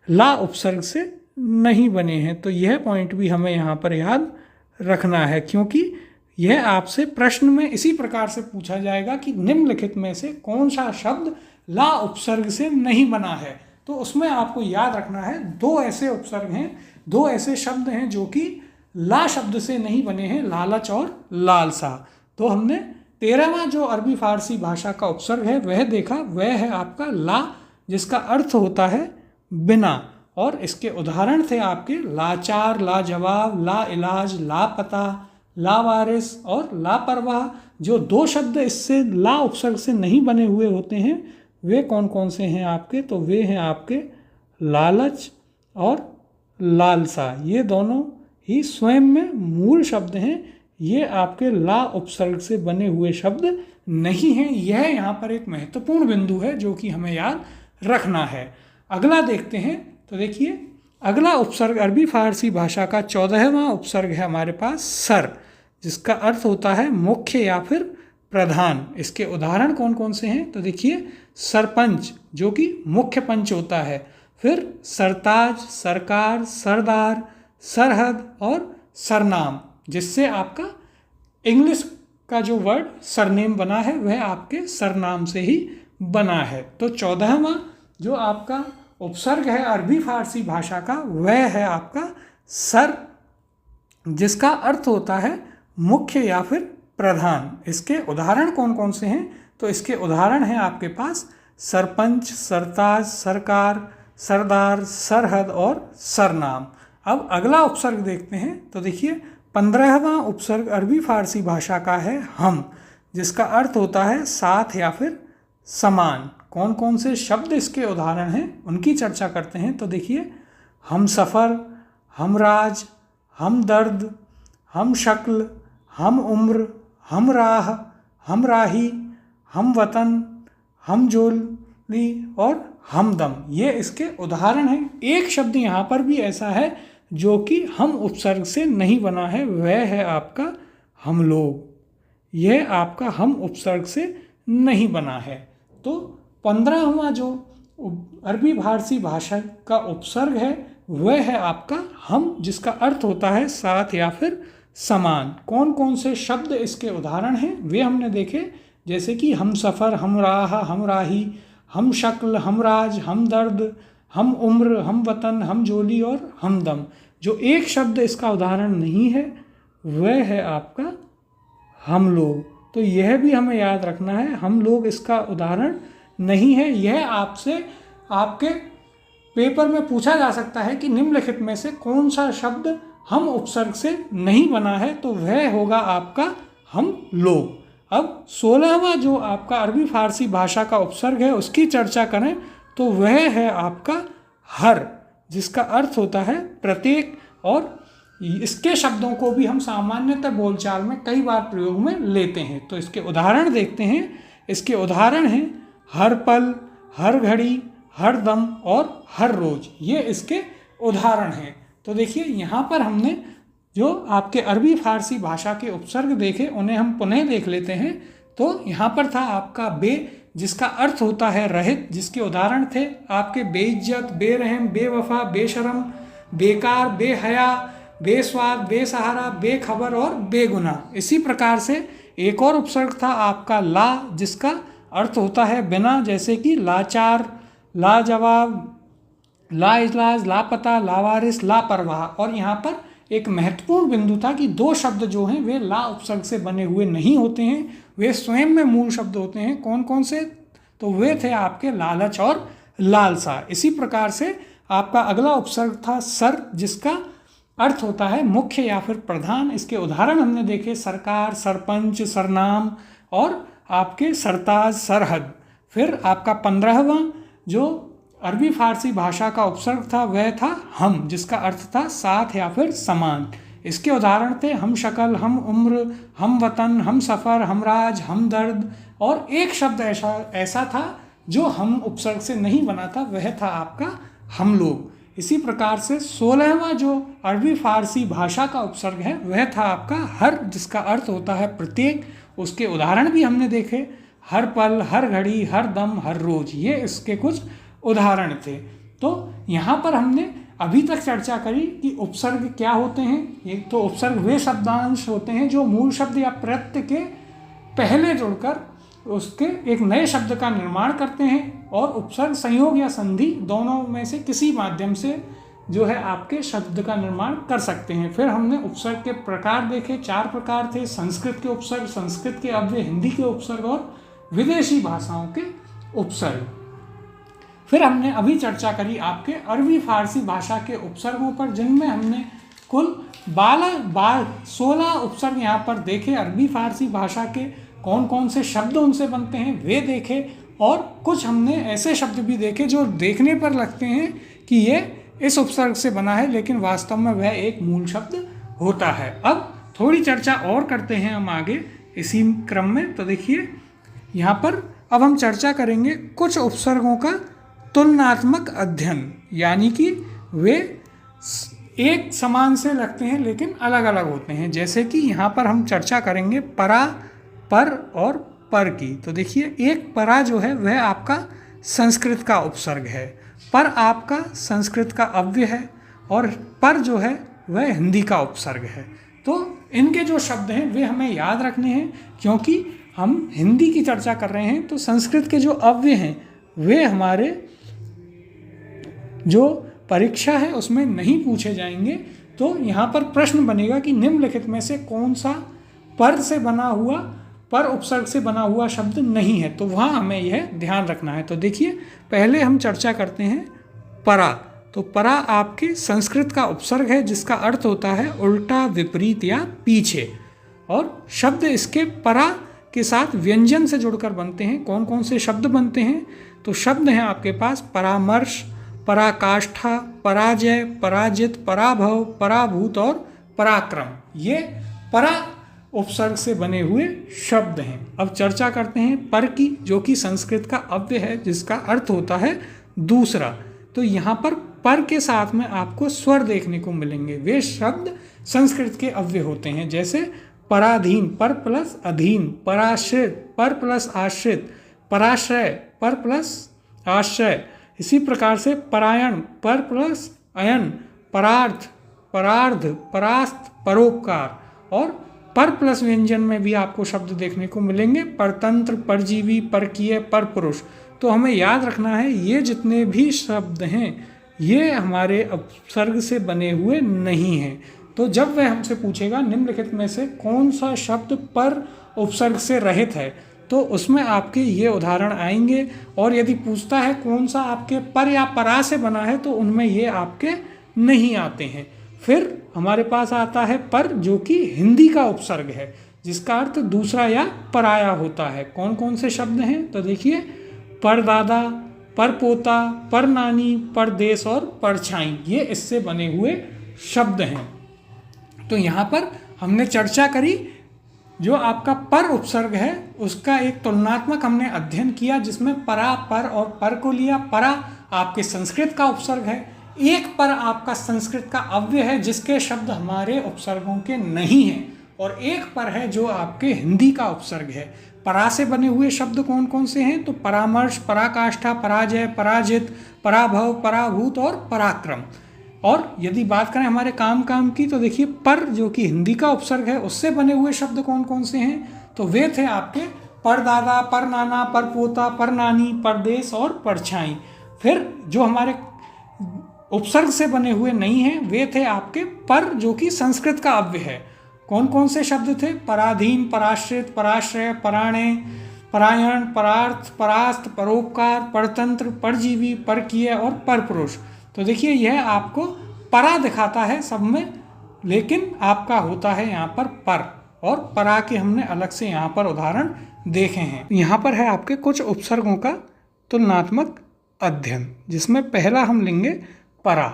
ला उपसर्ग से नहीं बने हैं। तो यह पॉइंट भी हमें यहाँ पर याद रखना है, क्योंकि यह आपसे प्रश्न में इसी प्रकार से पूछा जाएगा कि निम्नलिखित में से कौन सा शब्द ला उपसर्ग से नहीं बना है। तो उसमें आपको याद रखना है दो ऐसे उपसर्ग हैं, दो ऐसे शब्द हैं जो कि ला शब्द से नहीं बने हैं, लालच और लालसा। तो हमने 13वां जो अरबी फारसी भाषा का उपसर्ग है वह देखा, वह है आपका ला, जिसका अर्थ होता है बिना। और इसके उदाहरण थे आपके लाचार, लाजवाब, ला इलाज, लापता, लावारिस और लापरवाह। जो दो शब्द इससे ला उपसर्ग से नहीं बने हुए होते हैं वे कौन कौन से हैं आपके, तो वे हैं आपके लालच और लालसा। ये दोनों ही स्वयं में मूल शब्द हैं, ये आपके ला उपसर्ग से बने हुए शब्द नहीं हैं। यह यहाँ पर एक महत्वपूर्ण बिंदु है जो कि हमें याद रखना है। अगला देखते हैं, तो देखिए अगला उपसर्ग अरबी फारसी भाषा का 14वां उपसर्ग है हमारे पास सर, जिसका अर्थ होता है मुख्य या फिर प्रधान। इसके उदाहरण कौन कौन से हैं, तो देखिए सरपंच जो कि मुख्य पंच होता है, फिर सरताज, सरकार, सरदार, सरहद और सरनाम, जिससे आपका इंग्लिश का जो वर्ड सरनेम बना है वह आपके सरनाम से ही बना है। तो 14वां जो आपका उपसर्ग है अरबी फारसी भाषा का वह है आपका सर, जिसका अर्थ होता है मुख्य या फिर प्रधान। इसके उदाहरण कौन कौन से हैं, तो इसके उदाहरण हैं आपके पास सरपंच, सरताज, सरकार, सरदार, सरहद और सरनाम। अब अगला उपसर्ग देखते हैं, तो देखिए 15वां उपसर्ग अरबी फारसी भाषा का है हम, जिसका अर्थ होता है साथ या फिर समान। कौन कौन से शब्द इसके उदाहरण हैं उनकी चर्चा करते हैं। तो देखिए हम सफ़र, हम राज, हम दर्द, हम शक्ल, हम उम्र, हम राह, हम राही, हम वतन, हम जोली और हमदम, ये इसके उदाहरण हैं। एक शब्द यहाँ पर भी ऐसा है जो कि हम उपसर्ग से नहीं बना है, वह है आपका हम लोग। यह आपका हम उपसर्ग से नहीं बना है। तो 15वां जो अरबी फारसी भाषा का उपसर्ग है वह है आपका हम, जिसका अर्थ होता है साथ या फिर समान। कौन कौन से शब्द इसके उदाहरण हैं वे हमने देखे, जैसे कि हम सफ़र, हम राह, हम राही, हम शक्ल, हम राज, हम दर्द, हम उम्र, हम वतन, हम जोली और हमदम। जो एक शब्द इसका उदाहरण नहीं है वह है आपका हम लोग। तो यह भी हमें याद रखना है, हम लोग इसका उदाहरण नहीं है। यह आपसे आपके पेपर में पूछा जा सकता है कि निम्नलिखित में से कौन सा शब्द हम उपसर्ग से नहीं बना है, तो वह होगा आपका हम लोग। अब 16वां जो आपका अरबी फारसी भाषा का उपसर्ग है उसकी चर्चा करें तो वह है आपका हर, जिसका अर्थ होता है प्रत्येक। और इसके शब्दों को भी हम सामान्यतः बोलचाल में कई बार प्रयोग में लेते हैं। तो इसके उदाहरण देखते हैं। इसके उदाहरण हैं हर पल, हर घड़ी, हर दम और हर रोज, ये इसके उदाहरण हैं। तो देखिए यहाँ पर हमने जो आपके अरबी फारसी भाषा के उपसर्ग देखे उन्हें हम पुनः देख लेते हैं। तो यहाँ पर था आपका बे, जिसका अर्थ होता है रहित, जिसके उदाहरण थे आपके बेइज्जत, बेरहम, बेवफा, बेशरम, बेकार, बेहया, बेस्वाद, बेसहारा, बेखबर और बेगुनाह। इसी प्रकार से एक और उपसर्ग था आपका ला, जिसका अर्थ होता है बिना, जैसे कि लाचार, लाजवाब, लाइलाज, लापता, लावारिस, लापरवाह। और यहाँ पर एक महत्वपूर्ण बिंदु था कि दो शब्द जो हैं वे ला उपसर्ग से बने हुए नहीं होते हैं, वे स्वयं में मूल शब्द होते हैं। कौन कौन से, तो वे थे आपके लालच और लालसा। इसी प्रकार से आपका अगला उपसर्ग था सर, जिसका अर्थ होता है मुख्य या फिर प्रधान। इसके उदाहरण हमने देखे सरकार, सरपंच, सरनाम और आपके सरताज, सरहद। फिर आपका 15वां जो अरबी फारसी भाषा का उपसर्ग था वह था हम, जिसका अर्थ था साथ या फिर समान। इसके उदाहरण थे हम शक्ल, हम उम्र, हम वतन, हम सफ़र, हम राज, हम दर्द। और एक शब्द ऐसा था जो हम उपसर्ग से नहीं बना था, वह था आपका हम लोग। इसी प्रकार से 16वां जो अरबी फारसी भाषा का उपसर्ग है वह था आपका हर, जिसका अर्थ होता है प्रत्येक। उसके उदाहरण भी हमने देखे, हर पल, हर घड़ी, हर दम, हर रोज, ये इसके कुछ उदाहरण थे। तो यहाँ पर हमने अभी तक चर्चा करी कि उपसर्ग क्या होते हैं। एक तो उपसर्ग वे शब्दांश होते हैं जो मूल शब्द या प्रत्यय के पहले जुड़कर उसके एक नए शब्द का निर्माण करते हैं, और उपसर्ग संयोग या संधि दोनों में से किसी माध्यम से जो है आपके शब्द का निर्माण कर सकते हैं। फिर हमने उपसर्ग के प्रकार देखे, 4 प्रकार थे: संस्कृत के उपसर्ग, संस्कृत के अव्यय, हिंदी के उपसर्ग और विदेशी भाषाओं के उपसर्ग। फिर हमने अभी चर्चा करी आपके अरबी फारसी भाषा के उपसर्गों पर, जिनमें हमने कुल 16 उपसर्ग यहाँ पर देखे। अरबी फारसी भाषा के कौन कौन से शब्द उनसे बनते हैं वे देखे, और कुछ हमने ऐसे शब्द भी देखे जो देखने पर लगते हैं कि ये इस उपसर्ग से बना है, लेकिन वास्तव में वह एक मूल शब्द होता है। अब थोड़ी चर्चा और करते हैं हम आगे इसी क्रम में। तो देखिए यहाँ पर अब हम चर्चा करेंगे कुछ उपसर्गों का तुलनात्मक अध्ययन, यानी कि वे एक समान से लगते हैं लेकिन अलग अलग होते हैं। जैसे कि यहाँ पर हम चर्चा करेंगे परा, पर और पर की। तो देखिए एक परा जो है वह आपका संस्कृत का उपसर्ग है, पर आपका संस्कृत का अव्यय है, और पर जो है वह हिंदी का उपसर्ग है। तो इनके जो शब्द हैं वे हमें याद रखने हैं, क्योंकि हम हिंदी की चर्चा कर रहे हैं। तो संस्कृत के जो अव्यय हैं वे हमारे जो परीक्षा है उसमें नहीं पूछे जाएंगे। तो यहाँ पर प्रश्न बनेगा कि निम्नलिखित में से कौन सा पर से बना हुआ, पर उपसर्ग से बना हुआ शब्द नहीं है, तो वहाँ हमें यह ध्यान रखना है। तो देखिए पहले हम चर्चा करते हैं परा। तो परा आपके संस्कृत का उपसर्ग है, जिसका अर्थ होता है उल्टा, विपरीत या पीछे, और शब्द इसके परा के साथ व्यंजन से जुड़कर बनते हैं। कौन कौन से शब्द बनते हैं? तो शब्द हैं आपके पास परामर्श, पराकाष्ठा, पराजय, पराजित, पराभव, पराभूत और पराक्रम। ये परा उपसर्ग से बने हुए शब्द हैं। अब चर्चा करते हैं पर की, जो कि संस्कृत का अव्यय है, जिसका अर्थ होता है दूसरा। तो यहाँ पर के साथ में आपको स्वर देखने को मिलेंगे। वे शब्द संस्कृत के अव्यय होते हैं, जैसे पराधीन, पर प्लस अधीन, पराश्रित, पर प्लस आश्रित, पराश्रय, पर प्लस आश्रय। इसी प्रकार से परायण, पर प्लस अयन, परार्थ, परार्ध, परास्त, परोपकार, और पर प्लस व्यंजन में भी आपको शब्द देखने को मिलेंगे, परतंत्र, परजीवी, परकीय, परपुरुष। तो हमें याद रखना है ये जितने भी शब्द हैं ये हमारे उपसर्ग से बने हुए नहीं हैं। तो जब वह हमसे पूछेगा निम्नलिखित में से कौन सा शब्द पर उपसर्ग से रहित है, तो उसमें आपके ये उदाहरण आएंगे। और यदि पूछता है कौन सा आपके पर या परा से बना है, तो उनमें ये आपके नहीं आते हैं। फिर हमारे पास आता है पर, जो कि हिंदी का उपसर्ग है, जिसका अर्थ दूसरा या पराया होता है। कौन कौन से शब्द हैं? तो देखिए परदादा, परपोता, परनानी, परदेश और परछाई, ये इससे बने हुए शब्द हैं। तो यहाँ पर हमने चर्चा करी जो आपका पर उपसर्ग है उसका एक तुलनात्मक हमने अध्ययन किया, जिसमें परा, पर और पर को लिया। परा आपके संस्कृत का उपसर्ग है, एक पर आपका संस्कृत का अव्यय है जिसके शब्द हमारे उपसर्गों के नहीं हैं, और एक पर है जो आपके हिंदी का उपसर्ग है। परा से बने हुए शब्द कौन कौन से हैं? तो परामर्श, पराकाष्ठा, पराजय, पराजित, पराभव, पराभूत और पराक्रम। और यदि बात करें हमारे काम की, तो देखिए पर जो कि हिंदी का उपसर्ग है उससे बने हुए शब्द कौन कौन से हैं? तो वे थे आपके परदादा, परनाना, परपोता, परनानी, परदेश और परछाई। फिर जो हमारे उपसर्ग से बने हुए नहीं हैं वे थे आपके पर, जो कि संस्कृत का अव्यय है। कौन कौन से शब्द थे? पराधीन, पराश्रित, पराश्रय, पराणे, परायण, परार्थ, परास्त, परोपकार, परतंत्र, परजीवी, परकीय और परपुरुष। तो देखिए यह आपको परा दिखाता है सब में, लेकिन आपका होता है यहाँ पर और परा के हमने अलग से यहाँ पर उदाहरण देखे हैं। यहाँ पर है आपके कुछ उपसर्गों का तुलनात्मक अध्ययन, जिसमें पहला हम लेंगे परा।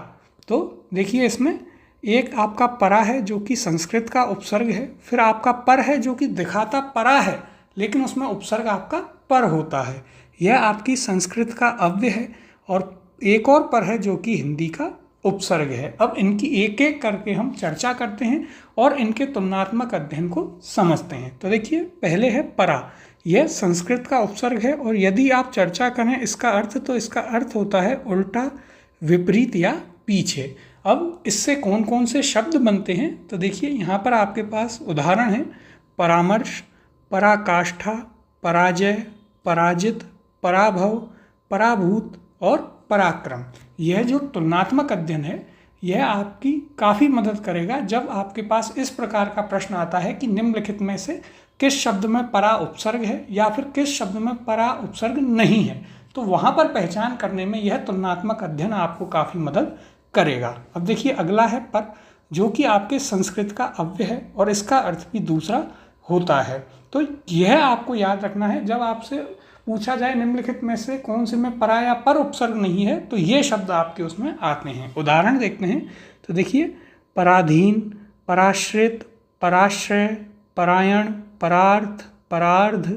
तो देखिए इसमें एक आपका परा है जो कि संस्कृत का उपसर्ग है, फिर आपका पर है जो कि दिखाता परा है लेकिन उसमें उपसर्ग आपका पर होता है, यह आपकी संस्कृत का अव्यय है। और एक और पर है जो कि हिंदी का उपसर्ग है। अब इनकी एक एक करके हम चर्चा करते हैं और इनके तुलनात्मक अध्ययन को समझते हैं। तो देखिए पहले है परा, यह संस्कृत का उपसर्ग है और यदि आप चर्चा करें इसका अर्थ तो इसका अर्थ होता है उल्टा, विपरीत या पीछे। अब इससे कौन कौन से शब्द बनते हैं तो देखिए यहाँ पर आपके पास उदाहरण है परामर्श, पराकाष्ठा, पराजय, पराजित, पराभव, पराभूत और पराक्रम। यह जो तुलनात्मक अध्ययन है यह आपकी काफ़ी मदद करेगा जब आपके पास इस प्रकार का प्रश्न आता है कि निम्नलिखित में से किस शब्द में परा उपसर्ग है या फिर किस शब्द में परा उपसर्ग नहीं है, तो वहाँ पर पहचान करने में यह तुलनात्मक अध्ययन आपको काफ़ी मदद करेगा। अब देखिए अगला है पर, जो कि आपके संस्कृत का अव्यय है और इसका अर्थ भी दूसरा होता है। तो यह आपको याद रखना है, जब आपसे पूछा जाए निम्नलिखित में से कौन से में परा या पर उपसर्ग नहीं है तो ये शब्द आपके उसमें आते हैं। उदाहरण देखते हैं तो देखिए पराधीन, पराश्रित, पराश्रय, परायण, परार्थ, परार्ध,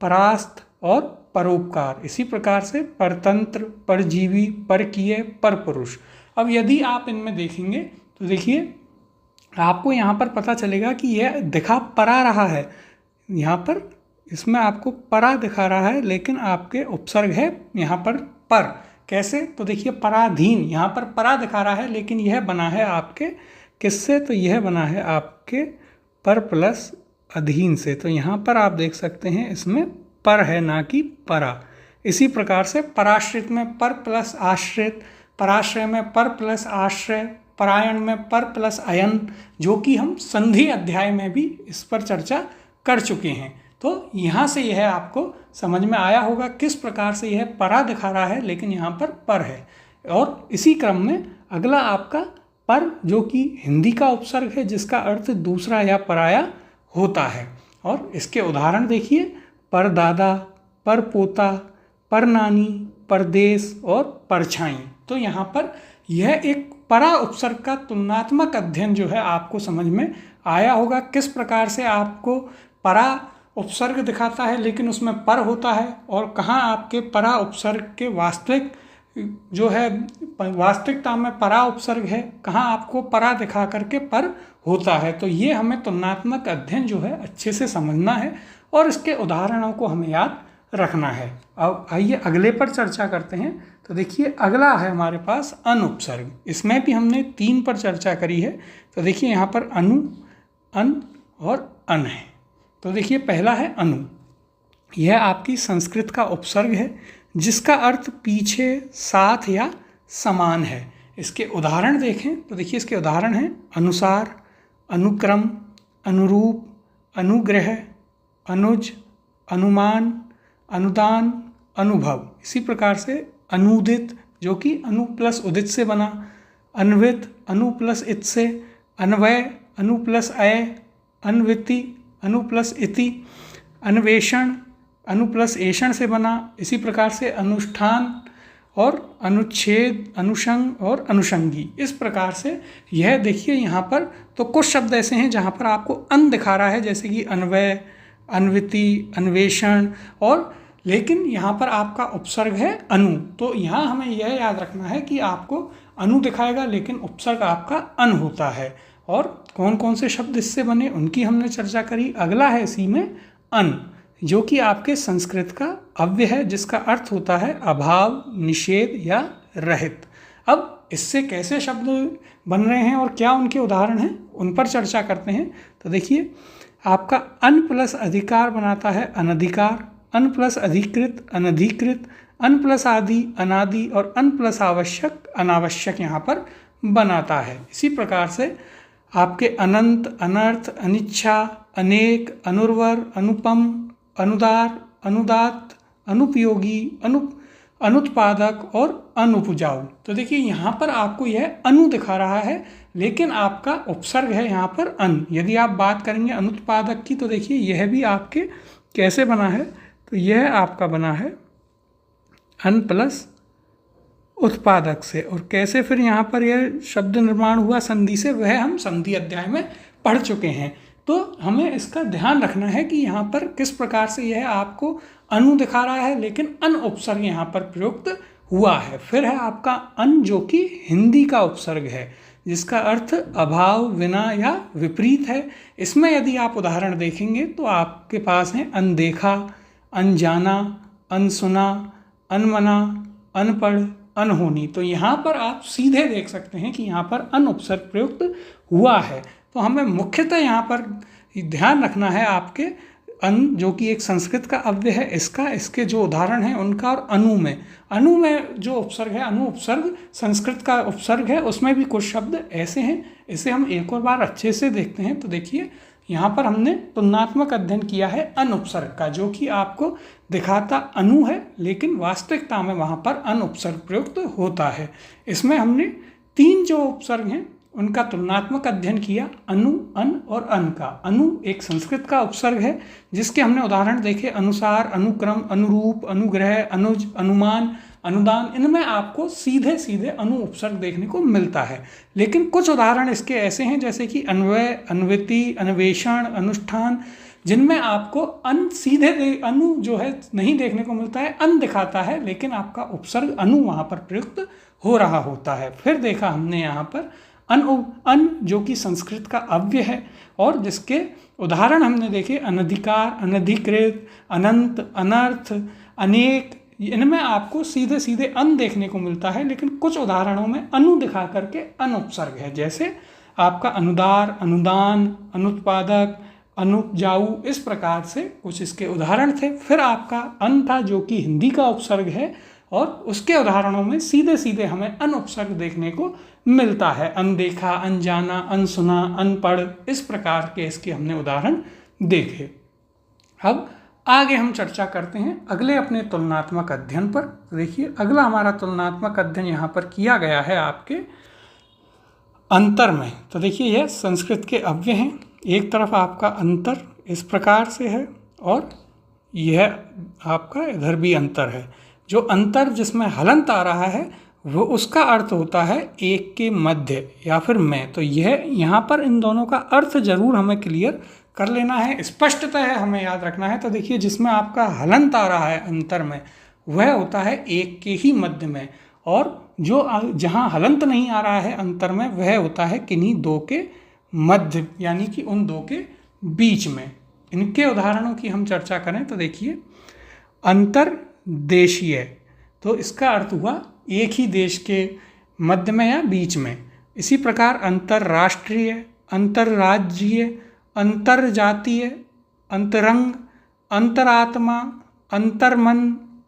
परास्त और परोपकार। इसी प्रकार से परतंत्र, परजीवी, परकीय, परपुरुष। अब यदि आप इनमें देखेंगे तो देखिए आपको यहाँ पर पता चलेगा कि यह दिखा परा रहा है, यहाँ पर इसमें आपको परा दिखा रहा है लेकिन आपके उपसर्ग है यहाँ पर पर। कैसे तो देखिए पराधीन, यहाँ पर परा दिखा रहा है लेकिन यह बना है आपके किससे, तो यह बना है आपके पर प्लस अधीन से। तो यहाँ पर आप देख सकते हैं इसमें पर है ना कि परा। इसी प्रकार से पराश्रित में पर प्लस आश्रित, पराश्रय में पर प्लस आश्रय, परायण में पर प्लस अयन, जो कि हम संधि अध्याय में भी इस पर चर्चा कर चुके हैं। तो यहाँ से यह आपको समझ में आया होगा किस प्रकार से यह परा दिखा रहा है लेकिन यहाँ पर है। और इसी क्रम में अगला आपका पर, जो कि हिंदी का उपसर्ग है जिसका अर्थ दूसरा या पराया होता है। और इसके उदाहरण देखिए परदादा, परपोता, परनानी, परदेश और परछाई। तो यहाँ पर यह एक परा उपसर्ग का तुलनात्मक अध्ययन जो है आपको समझ में आया होगा, किस प्रकार से आपको परा उपसर्ग दिखाता है लेकिन उसमें पर होता है और कहाँ आपके परा उपसर्ग के वास्तविक जो है वास्तविकता में परा उपसर्ग है, कहाँ आपको परा दिखा करके पर होता है। तो ये हमें तुलनात्मक अध्ययन जो है अच्छे से समझना है और इसके उदाहरणों को हमें याद रखना है। अब आइए अगले पर चर्चा करते हैं। तो देखिए अगला है हमारे पास अनुपसर्ग। इसमें भी हमने 3 पर चर्चा करी है। तो देखिए यहाँ पर अनु, अन और अन है। तो देखिए पहला है अनु, यह आपकी संस्कृत का उपसर्ग है जिसका अर्थ पीछे, साथ या समान है। इसके उदाहरण देखें तो देखिए इसके उदाहरण हैं अनुसार, अनुक्रम, अनुरूप, अनुग्रह, अनुज, अनुमान, अनुदान, अनुभव। इसी प्रकार से अनुदित, जो कि अनु प्लस उदित से बना, अन्वित, अनु प्लस इत से, अन्वय, अनु प्लस अय, अन्विति, अनु प्लस इति, अन्वेषण, अनु प्लस एषण से बना। इसी प्रकार से अनुष्ठान और अनुच्छेद, अनुषंग और अनुषंगी। इस प्रकार से यह देखिए यहाँ पर तो कुछ शब्द ऐसे हैं जहाँ पर आपको अन दिखा रहा है, जैसे कि अन्वय, अन्विति, अन्वेषण, और लेकिन यहाँ पर आपका उपसर्ग है अनु। तो यहाँ हमें यह याद रखना है कि आपको अनु दिखाएगा लेकिन उपसर्ग आपका अन होता है। और कौन कौन से शब्द इससे बने उनकी हमने चर्चा करी। अगला है इसी में अन, जो कि आपके संस्कृत का अव्यय है जिसका अर्थ होता है अभाव, निषेध या रहित। अब इससे कैसे शब्द बन रहे हैं और क्या उनके उदाहरण हैं उन पर चर्चा करते हैं। तो देखिए आपका अन प्लस अधिकार बनाता है अनधिकार, अन प्लस अधिकृत अनधिकृत, अन प्लस आदि अनादि और अन प्लस आवश्यक अनावश्यक यहाँ पर बनाता है। इसी प्रकार से आपके अनंत, अनर्थ, अनिच्छा, अनेक, अनुर्वर, अनुपम, अनुदार, अनुदात, अनुपयोगी, अनुत्पादक और अनुपजाऊ। तो देखिए यहाँ पर आपको यह अनु दिखा रहा है लेकिन आपका उपसर्ग है यहाँ पर अन। यदि आप बात करेंगे अनुत्पादक की तो देखिए यह भी आपके कैसे बना है, तो यह आपका बना है अन प्लस उत्पादक से। और कैसे फिर यहाँ पर यह शब्द निर्माण हुआ संधि से, वह हम संधि अध्याय में पढ़ चुके हैं। तो हमें इसका ध्यान रखना है कि यहाँ पर किस प्रकार से यह आपको अनु दिखा रहा है लेकिन अन उपसर्ग यहाँ पर प्रयुक्त हुआ है। फिर है आपका अन, जो कि हिंदी का उपसर्ग है जिसका अर्थ अभाव, विना या विपरीत है। इसमें यदि आप उदाहरण देखेंगे तो आपके पास है अनदेखा, अनजाना, अनसुना, अनमना, अनपढ़, अनहोनी। तो यहाँ पर आप सीधे देख सकते हैं कि यहाँ पर अन उपसर्ग प्रयुक्त हुआ है। तो हमें मुख्यतः यहाँ पर ध्यान रखना है आपके अन, जो कि एक संस्कृत का अव्यय है, इसके जो उदाहरण हैं उनका, और अनु में जो उपसर्ग है, अनु उपसर्ग संस्कृत का उपसर्ग है, उसमें भी कुछ शब्द ऐसे हैं। इसे हम एक और बार अच्छे से देखते हैं। तो देखिए यहाँ पर हमने तुलनात्मक अध्ययन किया है अन उपसर्ग का, जो कि आपको दिखाता अनु है, लेकिन वास्तविकता में वहाँ पर अन उपसर्ग प्रयुक्त होता है। इसमें हमने 3 जो उपसर्ग हैं उनका तुलनात्मक अध्ययन किया, अनु, अन और अन का। अनु एक संस्कृत का उपसर्ग है जिसके हमने उदाहरण देखे, अनुसार, अनुक्रम, अनुरूप, अनुग्रह, अनुज, अनुमान, अनुदान। इनमें आपको सीधे सीधे अनु उपसर्ग देखने को मिलता है। लेकिन कुछ उदाहरण इसके ऐसे हैं जैसे कि अन्वय, अन्विति, अन्वेषण, अनुष्ठान, जिनमें आपको अन सीधे अनु जो है नहीं देखने को मिलता है, अन दिखाता है, लेकिन आपका उपसर्ग अनु वहाँ पर प्रयुक्त हो रहा होता है। फिर देखा हमने यहाँ पर अन जो कि संस्कृत का अव्यय है और जिसके उदाहरण हमने देखे, अनधिकार, अनधिकृत, अनंत, अनर्थ, अनेक। इनमें आपको सीधे सीधे अन देखने को मिलता है, लेकिन कुछ उदाहरणों में अनु दिखा करके अन उपसर्ग है, जैसे आपका अनुदार, अनुदान, अनुत्पादक, अनुपजाऊ। इस प्रकार से कुछ इसके उदाहरण थे। फिर आपका अन था जो कि हिंदी का उपसर्ग है, और उसके उदाहरणों में सीधे सीधे हमें अन उपसर्ग देखने को मिलता है, अनदेखा, अनजाना, अनसुना, अनपढ़। इस प्रकार के इसके हमने उदाहरण देखे। अब आगे हम चर्चा करते हैं अगले अपने तुलनात्मक अध्ययन पर। देखिए अगला हमारा तुलनात्मक अध्ययन यहाँ पर किया गया है आपके अंतर में। तो देखिए यह संस्कृत के अव्यय हैं। एक तरफ आपका अंतर इस प्रकार से है और यह आपका इधर भी अंतर है। जो अंतर जिसमें हलंत आ रहा है वो उसका अर्थ होता है एक के मध्य या फिर में। तो यह यहाँ पर इन दोनों का अर्थ जरूर हमें क्लियर कर लेना है, स्पष्टतः है हमें याद रखना है। तो देखिए जिसमें आपका हलंत आ रहा है अंतर में वह होता है एक के ही मध्य में, और जो जहाँ हलंत नहीं आ रहा है अंतर में वह होता है किन्हीं दो के मध्य, यानी कि उन दो के बीच में। इनके उदाहरणों की हम चर्चा करें तो देखिए अंतर्देशीय, तो इसका अर्थ हुआ एक ही देश के मध्य में या बीच में। इसी प्रकार अंतर्राष्ट्रीय, अंतर्राज्यीय, अंतर्जातीय, अंतरंग, अंतरात्मा, अंतर्मन,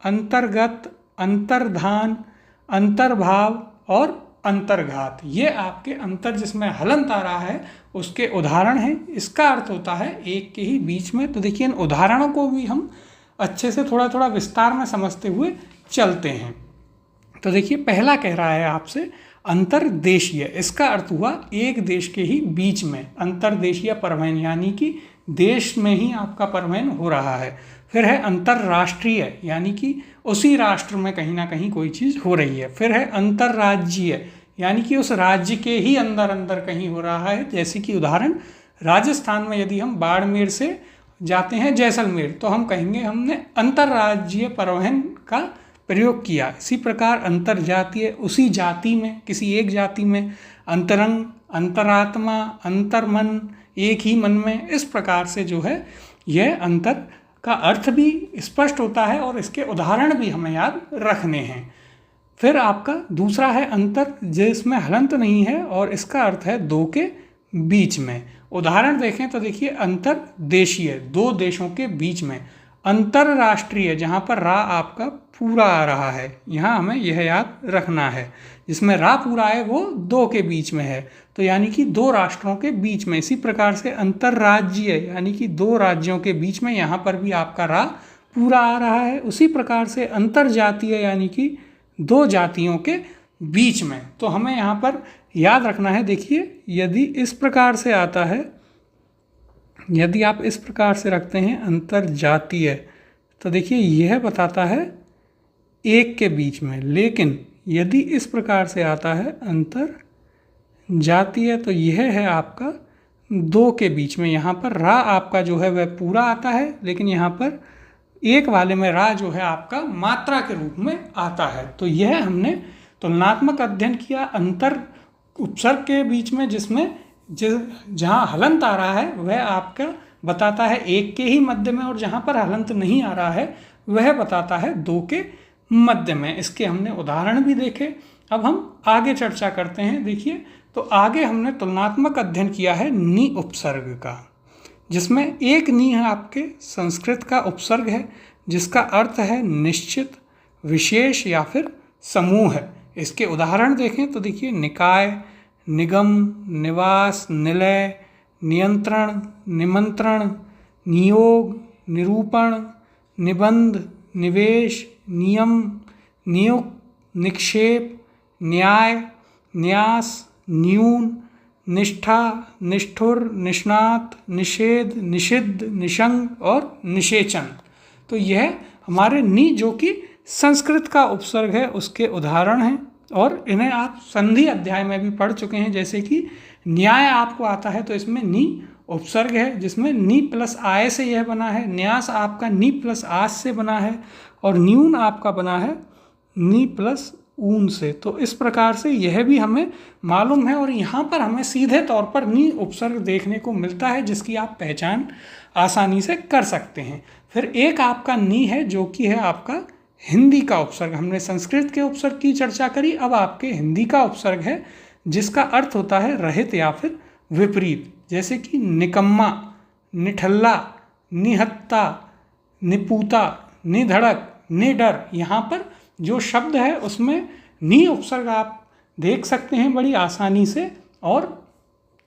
अंतर्गत, अंतर्धान, अंतर्भाव और अंतर्घात। ये आपके अंतर जिसमें हलंत आ रहा है उसके उदाहरण हैं। इसका अर्थ होता है एक के ही बीच में। तो देखिए इन उदाहरणों को भी हम अच्छे से थोड़ा थोड़ा विस्तार में समझते हुए चलते हैं। तो देखिए पहला कह रहा है आपसे अंतर्देशीय, इसका अर्थ हुआ एक देश के ही बीच में। अंतर्देशीय परिवहन यानी कि देश में ही आपका परिवहन हो रहा है। फिर है अंतर्राष्ट्रीय, यानी कि उसी राष्ट्र में कहीं ना कहीं कोई चीज़ हो रही है। फिर है अंतर्राज्यीय, यानी कि उस राज्य के ही अंदर अंदर कहीं हो रहा है। जैसे कि उदाहरण राजस्थान में यदि हम बाड़मेर से जाते हैं जैसलमेर तो हम कहेंगे हमने अंतर्राज्यीय परिवहन का प्रयोग किया। इसी प्रकार अंतर्जातीय, उसी जाति में, किसी एक जाति में। अंतरंग, अंतरात्मा, अंतर्मन, एक ही मन में। इस प्रकार से जो है यह अंतर का अर्थ भी स्पष्ट होता है और इसके उदाहरण भी हमें याद रखने हैं। फिर आपका दूसरा है अंतर जिसमें हलंत नहीं है और इसका अर्थ है दो के बीच में। उदाहरण देखें तो देखिए अंतर्देशीय, दो देशों के बीच में। अंतर्राष्ट्रीय, जहाँ पर रा आपका पूरा आ रहा है, यहाँ हमें यह याद रखना है। जिसमें रा पूरा है वो दो के बीच में है, तो यानी कि दो राष्ट्रों के बीच में। इसी प्रकार से अंतर्राज्यीय यानी कि दो राज्यों के बीच में, यहाँ पर भी आपका रा पूरा आ रहा है। उसी प्रकार से अंतर्जातीय यानी कि दो जातियों के बीच में। तो हमें यहाँ पर याद रखना है। देखिए यदि इस प्रकार से आता है, यदि आप इस प्रकार से रखते हैं अंतर्जातीय, तो देखिए यह बताता है एक के बीच में। लेकिन यदि इस प्रकार से आता है अंतर्जातीय तो यह है आपका दो के बीच में। यहाँ पर रा आपका जो है वह पूरा आता है, लेकिन यहाँ पर एक वाले में रा जो है आपका मात्रा के रूप में आता है। तो यह हमने तुलनात्मक अध्ययन किया अंतर उपसर्ग के बीच में, जिसमें जहाँ हलंत आ रहा है वह आपका बताता है 1 के ही मध्य में, और जहाँ पर हलंत नहीं आ रहा है वह बताता है 2 के मध्य में। इसके हमने उदाहरण भी देखे। अब हम आगे चर्चा करते हैं। देखिए, तो आगे हमने तुलनात्मक अध्ययन किया है नि उपसर्ग का, जिसमें एक नि है आपके संस्कृत का उपसर्ग है, जिसका अर्थ है निश्चित, विशेष या फिर समूह है। इसके उदाहरण देखें तो देखिए, निकाय, निगम, निवास, निलय, नियंत्रण, निमंत्रण, नियोग, निरूपण, निबंध, निवेश, नियम, नियुक्त, निक्षेप, न्याय, न्यास, न्यून, निष्ठा, निष्ठुर, निष्णात, निषेध, निषिद्ध, निशंक और निषेचन। तो यह हमारे नि जो कि संस्कृत का उपसर्ग है उसके उदाहरण हैं, और इन्हें आप संधि अध्याय में भी पढ़ चुके हैं। जैसे कि न्याय आपको आता है तो इसमें नि उपसर्ग है, जिसमें नि प्लस आय से यह बना है। न्यास आपका नि प्लस आस से बना है, और न्यून आपका बना है नि प्लस ऊन से। तो इस प्रकार से यह भी हमें मालूम है, और यहाँ पर हमें सीधे तौर पर नि उपसर्ग देखने को मिलता है, जिसकी आप पहचान आसानी से कर सकते हैं। फिर एक आपका नि है जो कि है आपका हिंदी का उपसर्ग। हमने संस्कृत के उपसर्ग की चर्चा करी, अब आपके हिंदी का उपसर्ग है जिसका अर्थ होता है रहित या फिर विपरीत। जैसे कि निकम्मा, निठल्ला, निहत्ता, निपूता, निधड़क, निडर। यहाँ पर जो शब्द है उसमें नि उपसर्ग आप देख सकते हैं बड़ी आसानी से, और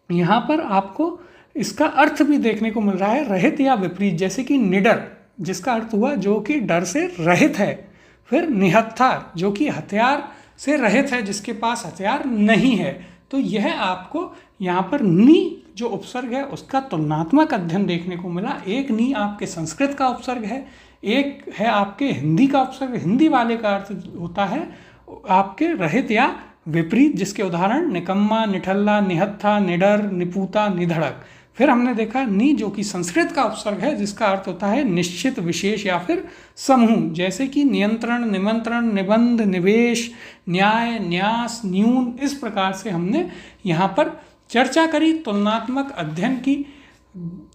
यहाँ पर आपको इसका अर्थ भी देखने को मिल रहा है रहित या विपरीत। जैसे कि निडर, जिसका अर्थ हुआ जो कि डर से रहित है। फिर निहत्था, जो कि हथियार से रहित है, जिसके पास हथियार नहीं है। तो यह आपको यहाँ पर नि जो उपसर्ग है उसका तुलनात्मक अध्ययन देखने को मिला। एक नि आपके संस्कृत का उपसर्ग है, एक है आपके हिंदी का उपसर्ग। हिंदी वाले का अर्थ होता है आपके रहित या विपरीत, जिसके उदाहरण निकम्मा, निठल्ला, निहत्था, निडर, निपूता, निधड़क। फिर हमने देखा नि जो कि संस्कृत का उपसर्ग है, जिसका अर्थ होता है निश्चित, विशेष या फिर समूह। जैसे कि नियंत्रण, निमंत्रण, निबंध, निवेश, न्याय, न्यास, न्यून। इस प्रकार से हमने यहाँ पर चर्चा करी तुलनात्मक अध्ययन की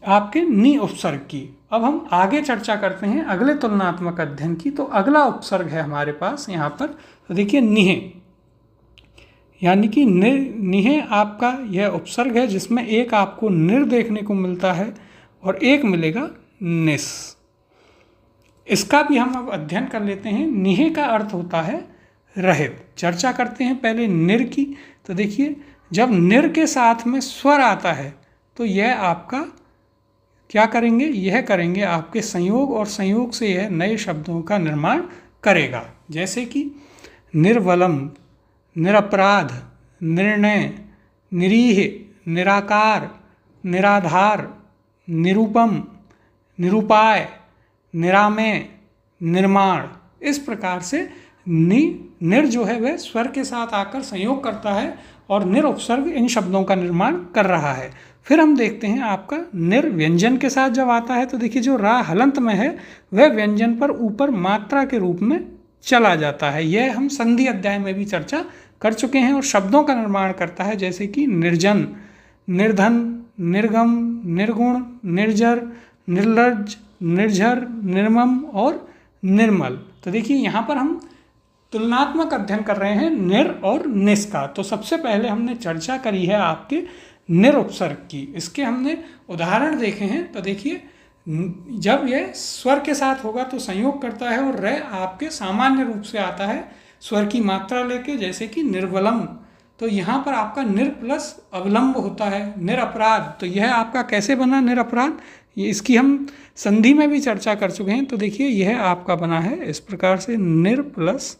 आपके नि उपसर्ग की। अब हम आगे चर्चा करते हैं अगले तुलनात्मक अध्ययन की। तो अगला उपसर्ग है हमारे पास यहाँ पर, तो देखिए निहे, यानी कि निहे आपका यह उपसर्ग है, जिसमें एक आपको निर देखने को मिलता है और एक मिलेगा निस। इसका भी हम अब अध्ययन कर लेते हैं। निहे का अर्थ होता है रहित। चर्चा करते हैं पहले निर की। तो देखिए, जब निर के साथ में स्वर आता है तो यह आपका क्या करेंगे, यह करेंगे आपके संयोग, और संयोग से यह नए शब्दों का निर्माण करेगा। जैसे कि निर्वलम, निरपराध, निर्णय, निरीह, निराकार, निराधार, निरूपम, निरूपाय, निरामय, निर्माण। इस प्रकार से निर जो है वह स्वर के साथ आकर संयोग करता है, और निर उपसर्ग इन शब्दों का निर्माण कर रहा है। फिर हम देखते हैं आपका निर व्यंजन के साथ जब आता है, तो देखिए जो रा हलंत में है वह व्यंजन पर ऊपर मात्रा के रूप में चला जाता है। यह हम संधि अध्याय में भी चर्चा कर चुके हैं, और शब्दों का निर्माण करता है। जैसे कि निर्जन, निर्धन, निर्गम, निर्गुण, निर्जर, निर्लज्ज, निर्झर, निर्मम और निर्मल। तो देखिए यहाँ पर हम तुलनात्मक अध्ययन कर रहे हैं निर और निस का। तो सबसे पहले हमने चर्चा करी है आपके निर उपसर्ग की। इसके हमने उदाहरण देखे हैं। तो देखिए, जब यह स्वर के साथ होगा तो संयोग करता है, और र आपके सामान्य रूप से आता है स्वर की मात्रा लेके। जैसे कि निर्वलम, तो यहाँ पर आपका निर प्लस अवलंब होता है। निरपराध, तो यह आपका कैसे बना निरपराध, ये इसकी हम संधि में भी चर्चा कर चुके हैं। तो देखिए यह आपका बना है इस प्रकार से, निर प्लस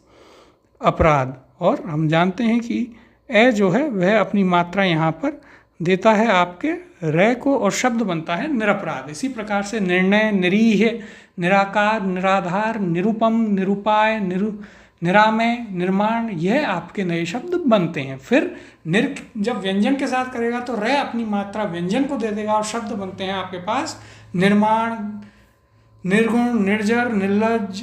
अपराध। और हम जानते हैं कि ए जो है वह अपनी मात्रा यहाँ पर देता है आपके रे को, और शब्द बनता है निरपराध। इसी प्रकार से निर्णय, निरीह, निराकार, निराधार, निरूपम, निरूपाय, निरामय, निर्माण, यह आपके नए शब्द बनते हैं। फिर निर जब व्यंजन के साथ करेगा तो रे अपनी मात्रा व्यंजन को दे देगा, और शब्द बनते हैं आपके पास निर्माण, निर्गुण, निर्जर, निर्लज्ज,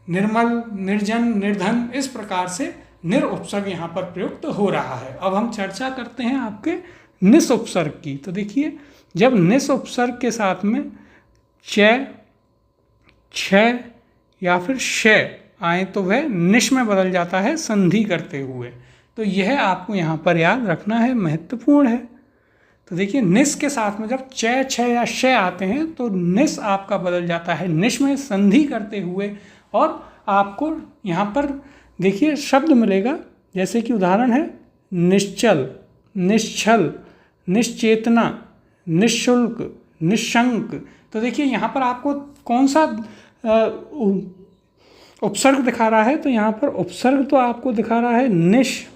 निर्मल, निर्जन, निर्धन। इस प्रकार से निर उपसर्ग यहाँ पर प्रयुक्त हो रहा है। अब हम चर्चा करते हैं आपके निस उपसर्ग की। तो देखिए जब निस उपसर्ग के साथ में च, छ या फिर श आए तो वह निश में बदल जाता है संधि करते हुए। तो यह आपको यहाँ पर याद रखना है, महत्वपूर्ण है। तो देखिए निस के साथ में जब च, छ या श आते हैं तो निस आपका बदल जाता है निश में संधि करते हुए। और आपको यहाँ पर देखिए शब्द मिलेगा, जैसे कि उदाहरण है निश्चल, निश्छल, निश्चेतना, निःशुल्क, निशंक। तो देखिए यहाँ पर आपको कौन सा उपसर्ग दिखा रहा है, तो यहाँ पर उपसर्ग तो आपको दिखा रहा है निश,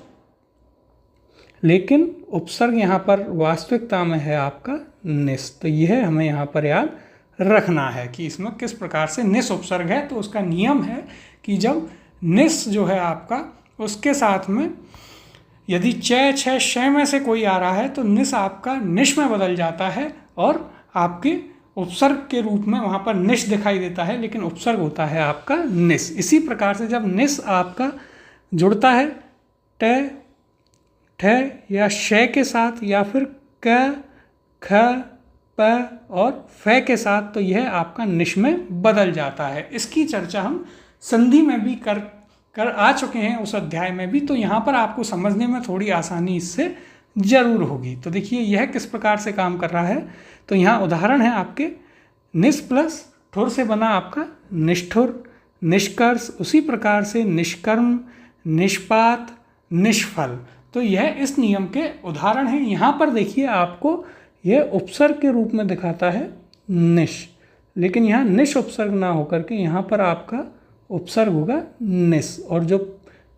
लेकिन उपसर्ग यहाँ पर वास्तविकता में है आपका निस। तो यह हमें यहाँ पर याद रखना है कि इसमें किस प्रकार से निस उपसर्ग है। तो उसका नियम है कि जब निस जो है आपका उसके साथ में यदि च, छ, श में से कोई आ रहा है तो निस आपका निश में बदल जाता है और आपके उपसर्ग के रूप में वहाँ पर निश दिखाई देता है, लेकिन उपसर्ग होता है आपका निस। इसी प्रकार से जब निस आपका जुड़ता है ट, ठ या श के साथ या फिर क, ख, प और फ के साथ, तो यह आपका निश में बदल जाता है। इसकी चर्चा हम संधि में भी कर आ चुके हैं उस अध्याय में भी। तो यहाँ पर आपको समझने में थोड़ी आसानी इससे जरूर होगी। तो देखिए यह किस प्रकार से काम कर रहा है। तो यहाँ उदाहरण है आपके निस प्लस ठुर से बना आपका निष्ठुर, निष्कर्ष, उसी प्रकार से निष्कर्म, निष्पात, निष्फल। तो यह इस नियम के उदाहरण हैं। यहाँ पर देखिए आपको यह उपसर्ग के रूप में दिखाता है निश, लेकिन यहाँ निश उपसर्ग ना होकर के यहाँ पर आपका उपसर्ग होगा निस। और जो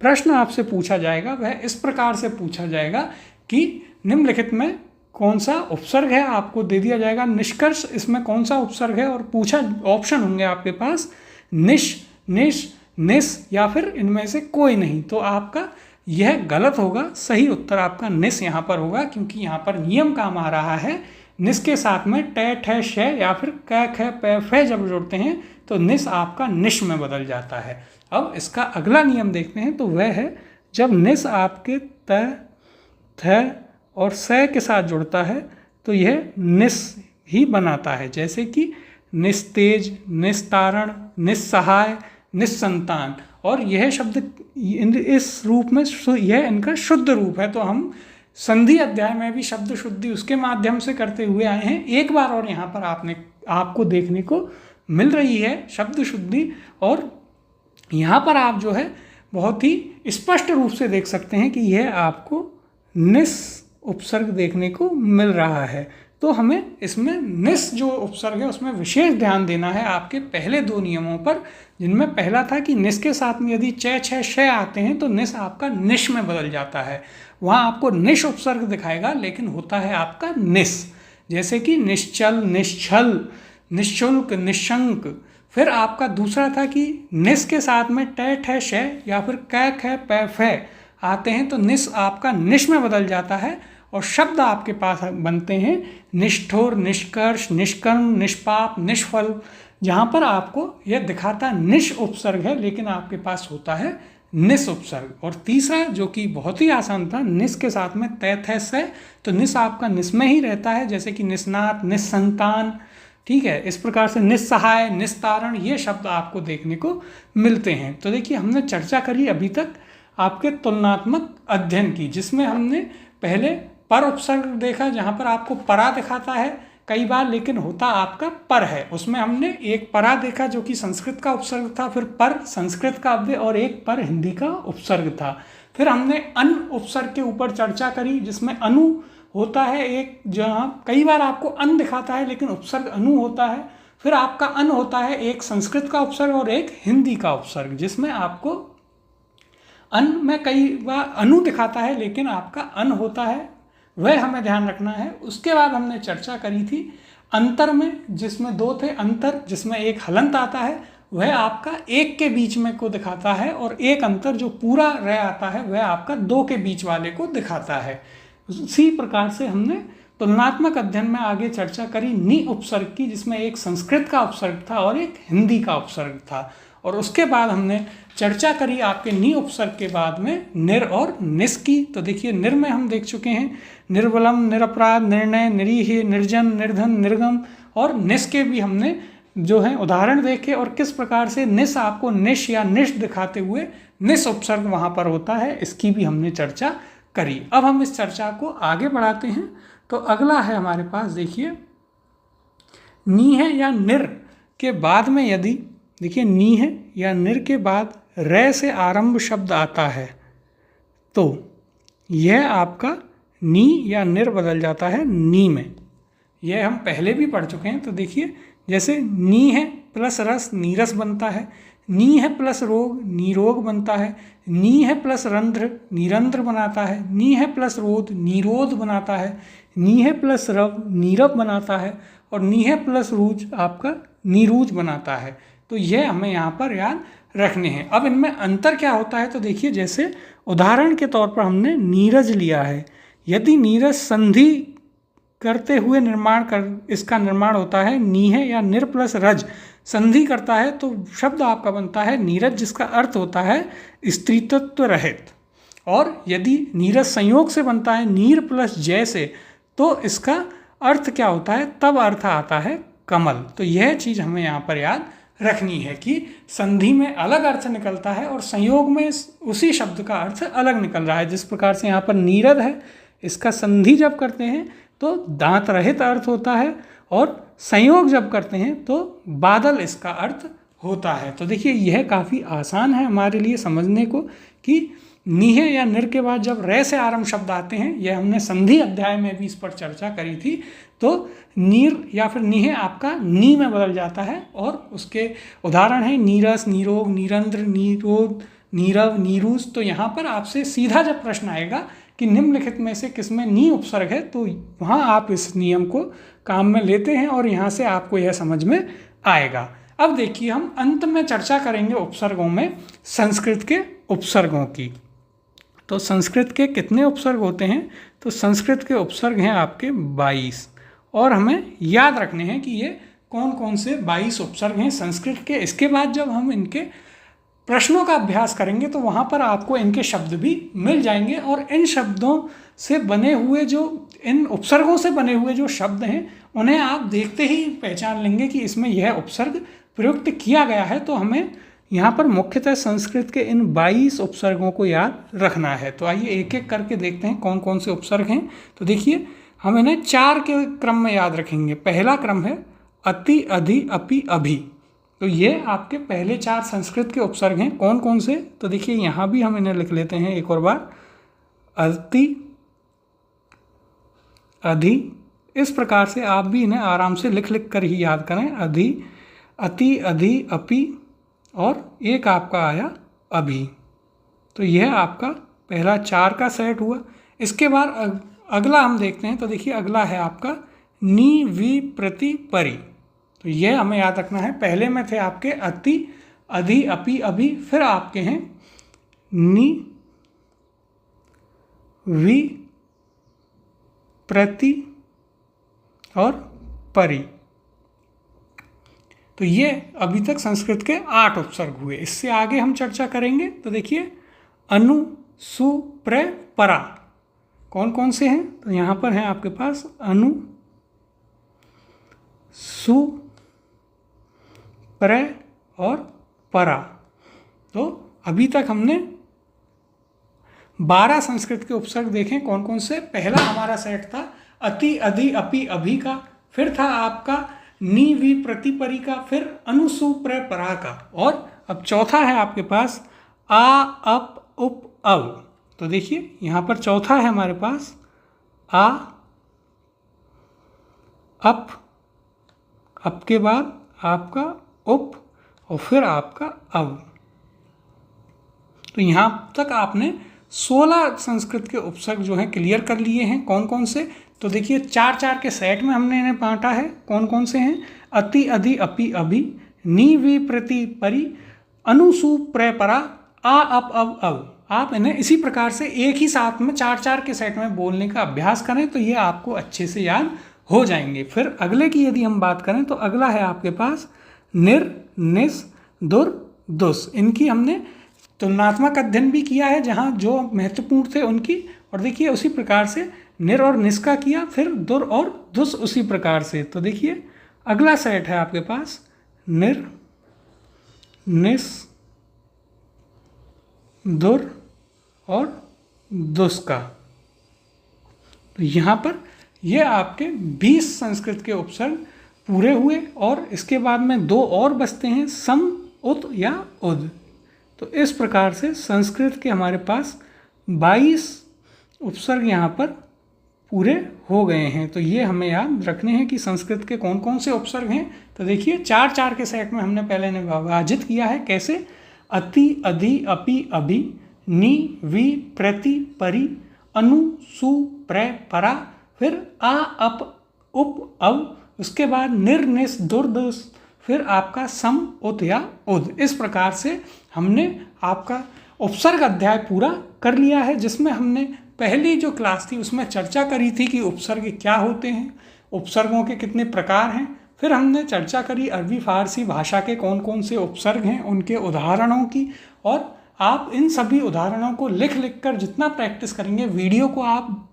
प्रश्न आपसे पूछा जाएगा वह इस प्रकार से पूछा जाएगा कि निम्नलिखित में कौन सा उपसर्ग है, आपको दे दिया जाएगा निष्कर्ष इसमें कौन सा उपसर्ग है और पूछा ऑप्शन होंगे आपके पास निश, निश, निस या फिर इनमें से कोई नहीं। तो आपका यह गलत होगा, सही उत्तर आपका निस यहाँ पर होगा, क्योंकि यहाँ पर नियम काम आ रहा है निस के साथ में ट, ठ, श या फिर क, ख, प, फ जब जोड़ते हैं तो निस आपका निश में बदल जाता है। अब इसका अगला नियम देखते हैं, तो वह है जब निस आपके त, थ और स के साथ जुड़ता है तो यह निस ही बनाता है, जैसे कि निस्तेज, निस्तारण, निस्सहाय, निस्संतान। और यह शब्द इस रूप में यह इनका शुद्ध रूप है। तो हम संधि अध्याय में भी शब्द शुद्धि उसके माध्यम से करते हुए आए हैं। एक बार और यहाँ पर आपको देखने को मिल रही है शब्द शुद्धि, और यहाँ पर आप जो है बहुत ही स्पष्ट रूप से देख सकते हैं कि यह आपको निस उपसर्ग देखने को मिल रहा है। तो हमें इसमें निस जो उपसर्ग है उसमें विशेष ध्यान देना है आपके पहले दो नियमों पर, जिनमें पहला था कि निस के साथ में यदि च, छ, श आते हैं तो निस आपका निश में बदल जाता है। वहाँ आपको निश उपसर्ग दिखाएगा लेकिन होता है आपका निस, जैसे कि निश्चल, निश्छल, निःशुल्क, निशंक। फिर आपका दूसरा था कि निस के साथ में ट, ठ, श या फिर क, ख, प, फ आते हैं तो निस आपका निश में बदल जाता है और शब्द आपके पास बनते हैं निष्ठुर, निष्कर्ष, निष्कर्म, निष्पाप, निष्फल। जहाँ पर आपको यह दिखाता निश उपसर्ग है लेकिन आपके पास होता है निस उपसर्ग। और तीसरा जो कि बहुत ही आसान था, निस के साथ में त, थ, स, तो निस आपका निस में ही रहता है, जैसे कि निस्नात, निस्संतान। ठीक है, इस प्रकार से निस्सहाय, निस्तारण ये शब्द आपको देखने को मिलते हैं। तो देखिए हमने चर्चा करी अभी तक आपके तुलनात्मक अध्ययन की, जिसमें हमने पहले पर उपसर्ग देखा जहाँ पर आपको परा दिखाता है कई बार लेकिन होता आपका पर है। उसमें हमने एक परा देखा जो कि संस्कृत का उपसर्ग था, फिर पर संस्कृत का अव्यय और एक पर हिंदी का उपसर्ग था। फिर हमने अन उपसर्ग के ऊपर चर्चा करी जिसमें अनु होता है एक, जहाँ कई बार आपको अन दिखाता है लेकिन उपसर्ग अनु होता है। फिर आपका अन होता है एक संस्कृत का उपसर्ग और एक हिंदी का उपसर्ग, जिसमें आपको अन में कई बार अनु दिखाता है लेकिन आपका अन होता है, वह हमें ध्यान रखना है। उसके बाद हमने चर्चा करी थी अंतर में, जिसमें दो थे अंतर, जिसमें एक हलंत आता है वह आपका एक के बीच में को दिखाता है और एक अंतर जो पूरा रह आता है वह आपका दो के बीच वाले को दिखाता है। उसी प्रकार से हमने तुलनात्मक अध्ययन में आगे चर्चा करी नि उपसर्ग की, जिसमें एक संस्कृत का उपसर्ग था और एक हिंदी का उपसर्ग था। और उसके बाद हमने चर्चा करी आपके नी उपसर्ग के बाद में निर और निस की। तो देखिए निर में हम देख चुके हैं निर्बलम, निरपराध, निर्णय, निरीह, निर्जन, निर्धन, निर्गम, और निस के भी हमने जो है उदाहरण देखे और किस प्रकार से निस आपको निश या निश दिखाते हुए निस उपसर्ग वहाँ पर होता है, इसकी भी हमने चर्चा करी। अब हम इस चर्चा को आगे बढ़ाते हैं। तो अगला है हमारे पास, देखिए नी है या निर के बाद में यदि देखिए नी है या निर के बाद रे से आरंभ शब्द आता है तो यह आपका नी या निर बदल जाता है नी में। यह हम पहले भी पढ़ चुके हैं। तो देखिए जैसे नी है प्लस रस नीरस बनता है, नी है प्लस रोग नीरोग बनता है, नी है प्लस रंध्र निरंध्र बनाता है, नी है प्लस रोध नीरोध बनाता है, नी है प्लस रव नीरव बनाता है, और नी है प्लस रूज आपका नीरूज बनाता है। तो यह हमें यहाँ पर याद रखने हैं। अब इनमें अंतर क्या होता है, तो देखिए जैसे उदाहरण के तौर पर हमने नीरज लिया है। यदि नीरज संधि करते हुए इसका निर्माण होता है नी है या निर प्लस रज संधि करता है तो शब्द आपका बनता है नीरज, जिसका अर्थ होता है स्त्रीत्व रहित। और यदि नीरज संयोग से बनता है नीर प्लस जय से तो इसका अर्थ क्या होता है, तब अर्थ आता है कमल। तो यह चीज़ हमें यहाँ पर याद रखनी है कि संधि में अलग अर्थ निकलता है और संयोग में उसी शब्द का अर्थ अलग निकल रहा है। जिस प्रकार से यहाँ पर नीरद है, इसका संधि जब करते हैं तो दांत रहित अर्थ होता है और संयोग जब करते हैं तो बादल इसका अर्थ होता है। तो देखिए यह काफ़ी आसान है हमारे लिए समझने को कि नीह या निर के बाद जब रे से आरंभ शब्द आते हैं, यह हमने संधि अध्याय में भी इस पर चर्चा करी थी। तो नीर या फिर नीह आपका नी में बदल जाता है और उसके उदाहरण हैं नीरस, नीरोग, नीरंध्र, नीरोध, नीरव, नीरूज। तो यहाँ पर आपसे सीधा जब प्रश्न आएगा कि निम्नलिखित में से किसमें नी उपसर्ग है, तो वहाँ आप इस नियम को काम में लेते हैं और यहाँ से आपको यह समझ में आएगा। अब देखिए हम अंत में चर्चा करेंगे उपसर्गों में संस्कृत के उपसर्गों की। तो संस्कृत के कितने उपसर्ग होते हैं, तो संस्कृत के उपसर्ग हैं आपके 22 और हमें याद रखने हैं कि ये कौन कौन से 22 उपसर्ग हैं संस्कृत के। इसके बाद जब हम इनके प्रश्नों का अभ्यास करेंगे तो वहाँ पर आपको इनके शब्द भी मिल जाएंगे और इन शब्दों से बने हुए इन उपसर्गों से बने हुए जो शब्द हैं उन्हें आप देखते ही पहचान लेंगे कि इसमें यह उपसर्ग प्रयुक्त किया गया है। तो हमें यहाँ पर मुख्यतः संस्कृत के इन 22 उपसर्गों को याद रखना है। तो आइए एक एक करके देखते हैं कौन कौन से उपसर्ग हैं। तो देखिए हम इन्हें 4 के क्रम में याद रखेंगे। पहला क्रम है अति, अधि, अपि, अभि। तो ये आपके पहले 4 संस्कृत के उपसर्ग हैं। कौन कौन से, तो देखिए यहाँ भी हम इन्हें लिख लेते हैं एक और बार। अति, अधि, इस प्रकार से आप भी इन्हें आराम से लिख लिख कर ही याद करें। अधि, अति, अधि, अपि और एक आपका आया अभि। तो यह आपका पहला 4 का सेट हुआ। इसके बाद अगला हम देखते हैं। तो देखिए अगला है आपका नी, वि, प्रति, परि। तो यह हमें याद रखना है। पहले में थे आपके अति, अधि, अपि, अभि, फिर आपके हैं नी, वि, प्रति और परि। तो ये अभी तक संस्कृत के 8 उपसर्ग हुए। इससे आगे हम चर्चा करेंगे। तो देखिए अनु, सु, प्र, परा कौन कौन से हैं, तो यहाँ पर हैं आपके पास अनु, सु, प्र और परा। तो अभी तक हमने 12 संस्कृत के उपसर्ग देखें कौन कौन से। पहला हमारा सेट था अति, अधि, अपि, अभि का, फिर था आपका नी, वि, प्रति, परि का, फिर अनु, सु, प्र, परा का, और अब चौथा है आपके पास आ, अप, उप, अव। तो देखिए यहाँ पर चौथा है हमारे पास आ, अप के बाद आपका उप और फिर आपका अव। तो यहाँ तक आपने 16 संस्कृत के उपसर्ग जो हैं क्लियर कर लिए हैं। कौन कौन से, तो देखिए 4-4 के सेट में हमने इन्हें बांटा है। कौन कौन से हैं, अति, अधि, अपि, अभि, नी, वि, प्रति, परि, अनु, सु, प्र, परा, आ, अप, अव, अव। आप इन्हें इसी प्रकार से एक ही साथ में 4-4 के सेट में बोलने का अभ्यास करें तो ये आपको अच्छे से याद हो जाएंगे। फिर अगले की यदि हम बात करें तो अगला है आपके पास निर, निस, दुर, दुस, इनकी हमने तुलनात्मक अध्ययन भी किया है, जहाँ जो महत्वपूर्ण थे उनकी। और देखिए उसी प्रकार से निर और निस का किया, फिर दुर और दुस उसी प्रकार से। तो देखिए अगला सेट है आपके पास निर, निस, दुर और दुस का। तो यहाँ पर ये आपके 20 संस्कृत के उपसर्ग पूरे हुए, और इसके बाद में 2 और बचते हैं, सम, उत या उद। तो इस प्रकार से संस्कृत के हमारे पास 22 उपसर्ग यहाँ पर पूरे हो गए हैं। तो ये हमें याद रखने हैं कि संस्कृत के कौन कौन से उपसर्ग हैं। तो देखिए 4-4 के सेट में हमने पहले ने विभाजित किया है। कैसे? अति, अधि, अपि, अभि, नि, वि, प्रति, परि, अनु, सु, प्र, परा, फिर आ, अप, उप, अव, उसके बाद निर, निस, दुर, दुस, फिर आपका सम, उत या उद। इस प्रकार से हमने आपका उपसर्ग अध्याय पूरा कर लिया है, जिसमें हमने पहली जो क्लास थी उसमें चर्चा करी थी कि उपसर्ग क्या होते हैं, उपसर्गों के कितने प्रकार हैं। फिर हमने चर्चा करी अरबी फारसी भाषा के कौन कौन से उपसर्ग हैं, उनके उदाहरणों की। और आप इन सभी उदाहरणों को लिख लिख कर जितना प्रैक्टिस करेंगे, वीडियो को आप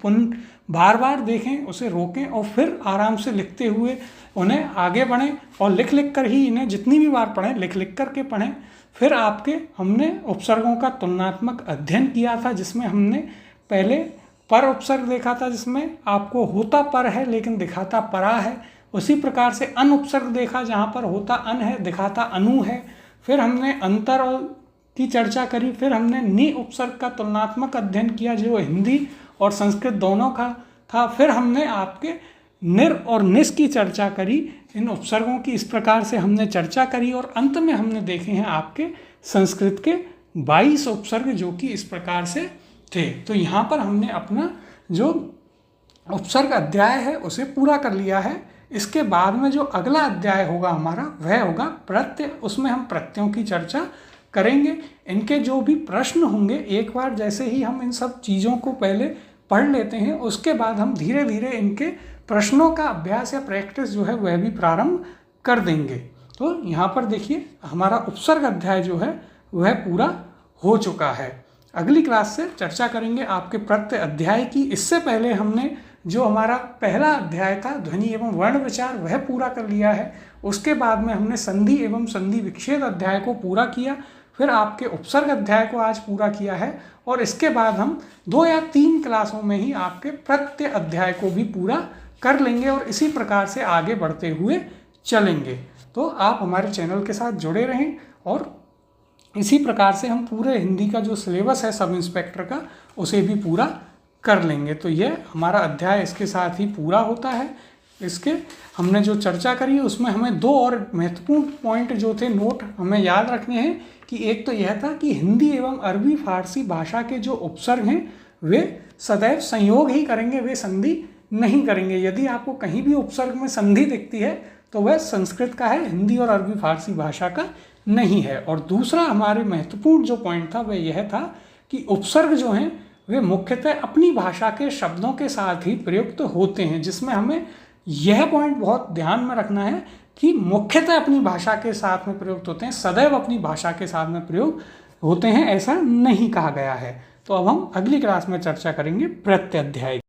बार बार देखें, उसे रोकें और फिर आराम से लिखते हुए उन्हें आगे बढ़ें, और लिख लिख कर ही इन्हें जितनी भी बार पढ़ें, लिख लिख कर के पढ़ें। फिर आपके हमने उपसर्गों का तुलनात्मक अध्ययन किया था, जिसमें हमने पहले पर उपसर्ग देखा था, जिसमें आपको होता पर है लेकिन दिखाता परा है। उसी प्रकार से अन उपसर्ग देखा, जहाँ पर होता अन है दिखाता अनु है। फिर हमने अंतर की चर्चा करी। फिर हमने नि उपसर्ग का तुलनात्मक अध्ययन किया, जो हिंदी और संस्कृत दोनों का था। फिर हमने आपके निर और निस की चर्चा करी। इन उपसर्गों की इस प्रकार से हमने चर्चा करी, और अंत में हमने देखे हैं आपके संस्कृत के 22 उपसर्ग, जो कि इस प्रकार से थे। तो यहाँ पर हमने अपना जो उपसर्ग अध्याय है उसे पूरा कर लिया है। इसके बाद में जो अगला अध्याय होगा हमारा, वह होगा प्रत्यय। उसमें हम प्रत्ययों की चर्चा करेंगे। इनके जो भी प्रश्न होंगे, एक बार जैसे ही हम इन सब चीज़ों को पहले पढ़ लेते हैं, उसके बाद हम धीरे धीरे इनके प्रश्नों का अभ्यास या प्रैक्टिस जो है वह भी प्रारंभ कर देंगे। तो यहाँ पर देखिए हमारा उपसर्ग अध्याय जो है वह पूरा हो चुका है। अगली क्लास से चर्चा करेंगे आपके प्रत्यय अध्याय की। इससे पहले हमने जो हमारा पहला अध्याय था ध्वनि एवं वर्ण विचार, वह पूरा कर लिया है। उसके बाद में हमने संधि एवं संधि विच्छेद अध्याय को पूरा किया। फिर आपके उपसर्ग अध्याय को आज पूरा किया है, और इसके बाद हम 2 या 3 क्लासों में ही आपके प्रत्यय अध्याय को भी पूरा कर लेंगे, और इसी प्रकार से आगे बढ़ते हुए चलेंगे। तो आप हमारे चैनल के साथ जुड़े रहें, और इसी प्रकार से हम पूरे हिंदी का जो सिलेबस है सब इंस्पेक्टर का, उसे भी पूरा कर लेंगे। तो यह हमारा अध्याय इसके साथ ही पूरा होता है। इसके हमने जो चर्चा करी उसमें हमें 2 और महत्वपूर्ण पॉइंट जो थे, नोट हमें याद रखने हैं। कि एक तो यह था कि हिंदी एवं अरबी फारसी भाषा के जो उपसर्ग हैं वे सदैव संयोग ही करेंगे, वे संधि नहीं करेंगे। यदि आपको कहीं भी उपसर्ग में संधि दिखती है तो वह संस्कृत का है, हिंदी और अरबी फारसी भाषा का नहीं है। और दूसरा हमारे महत्वपूर्ण जो पॉइंट था वह यह था कि उपसर्ग जो हैं वे मुख्यतः अपनी भाषा के शब्दों के साथ ही प्रयुक्त होते हैं, जिसमें हमें यह पॉइंट बहुत ध्यान में रखना है कि मुख्यतः अपनी भाषा के साथ में प्रयुक्त होते हैं, सदैव अपनी भाषा के साथ में प्रयोग होते हैं, ऐसा नहीं कहा गया है। तो अब हम अगली क्लास में चर्चा करेंगे प्रत्यय अध्याय।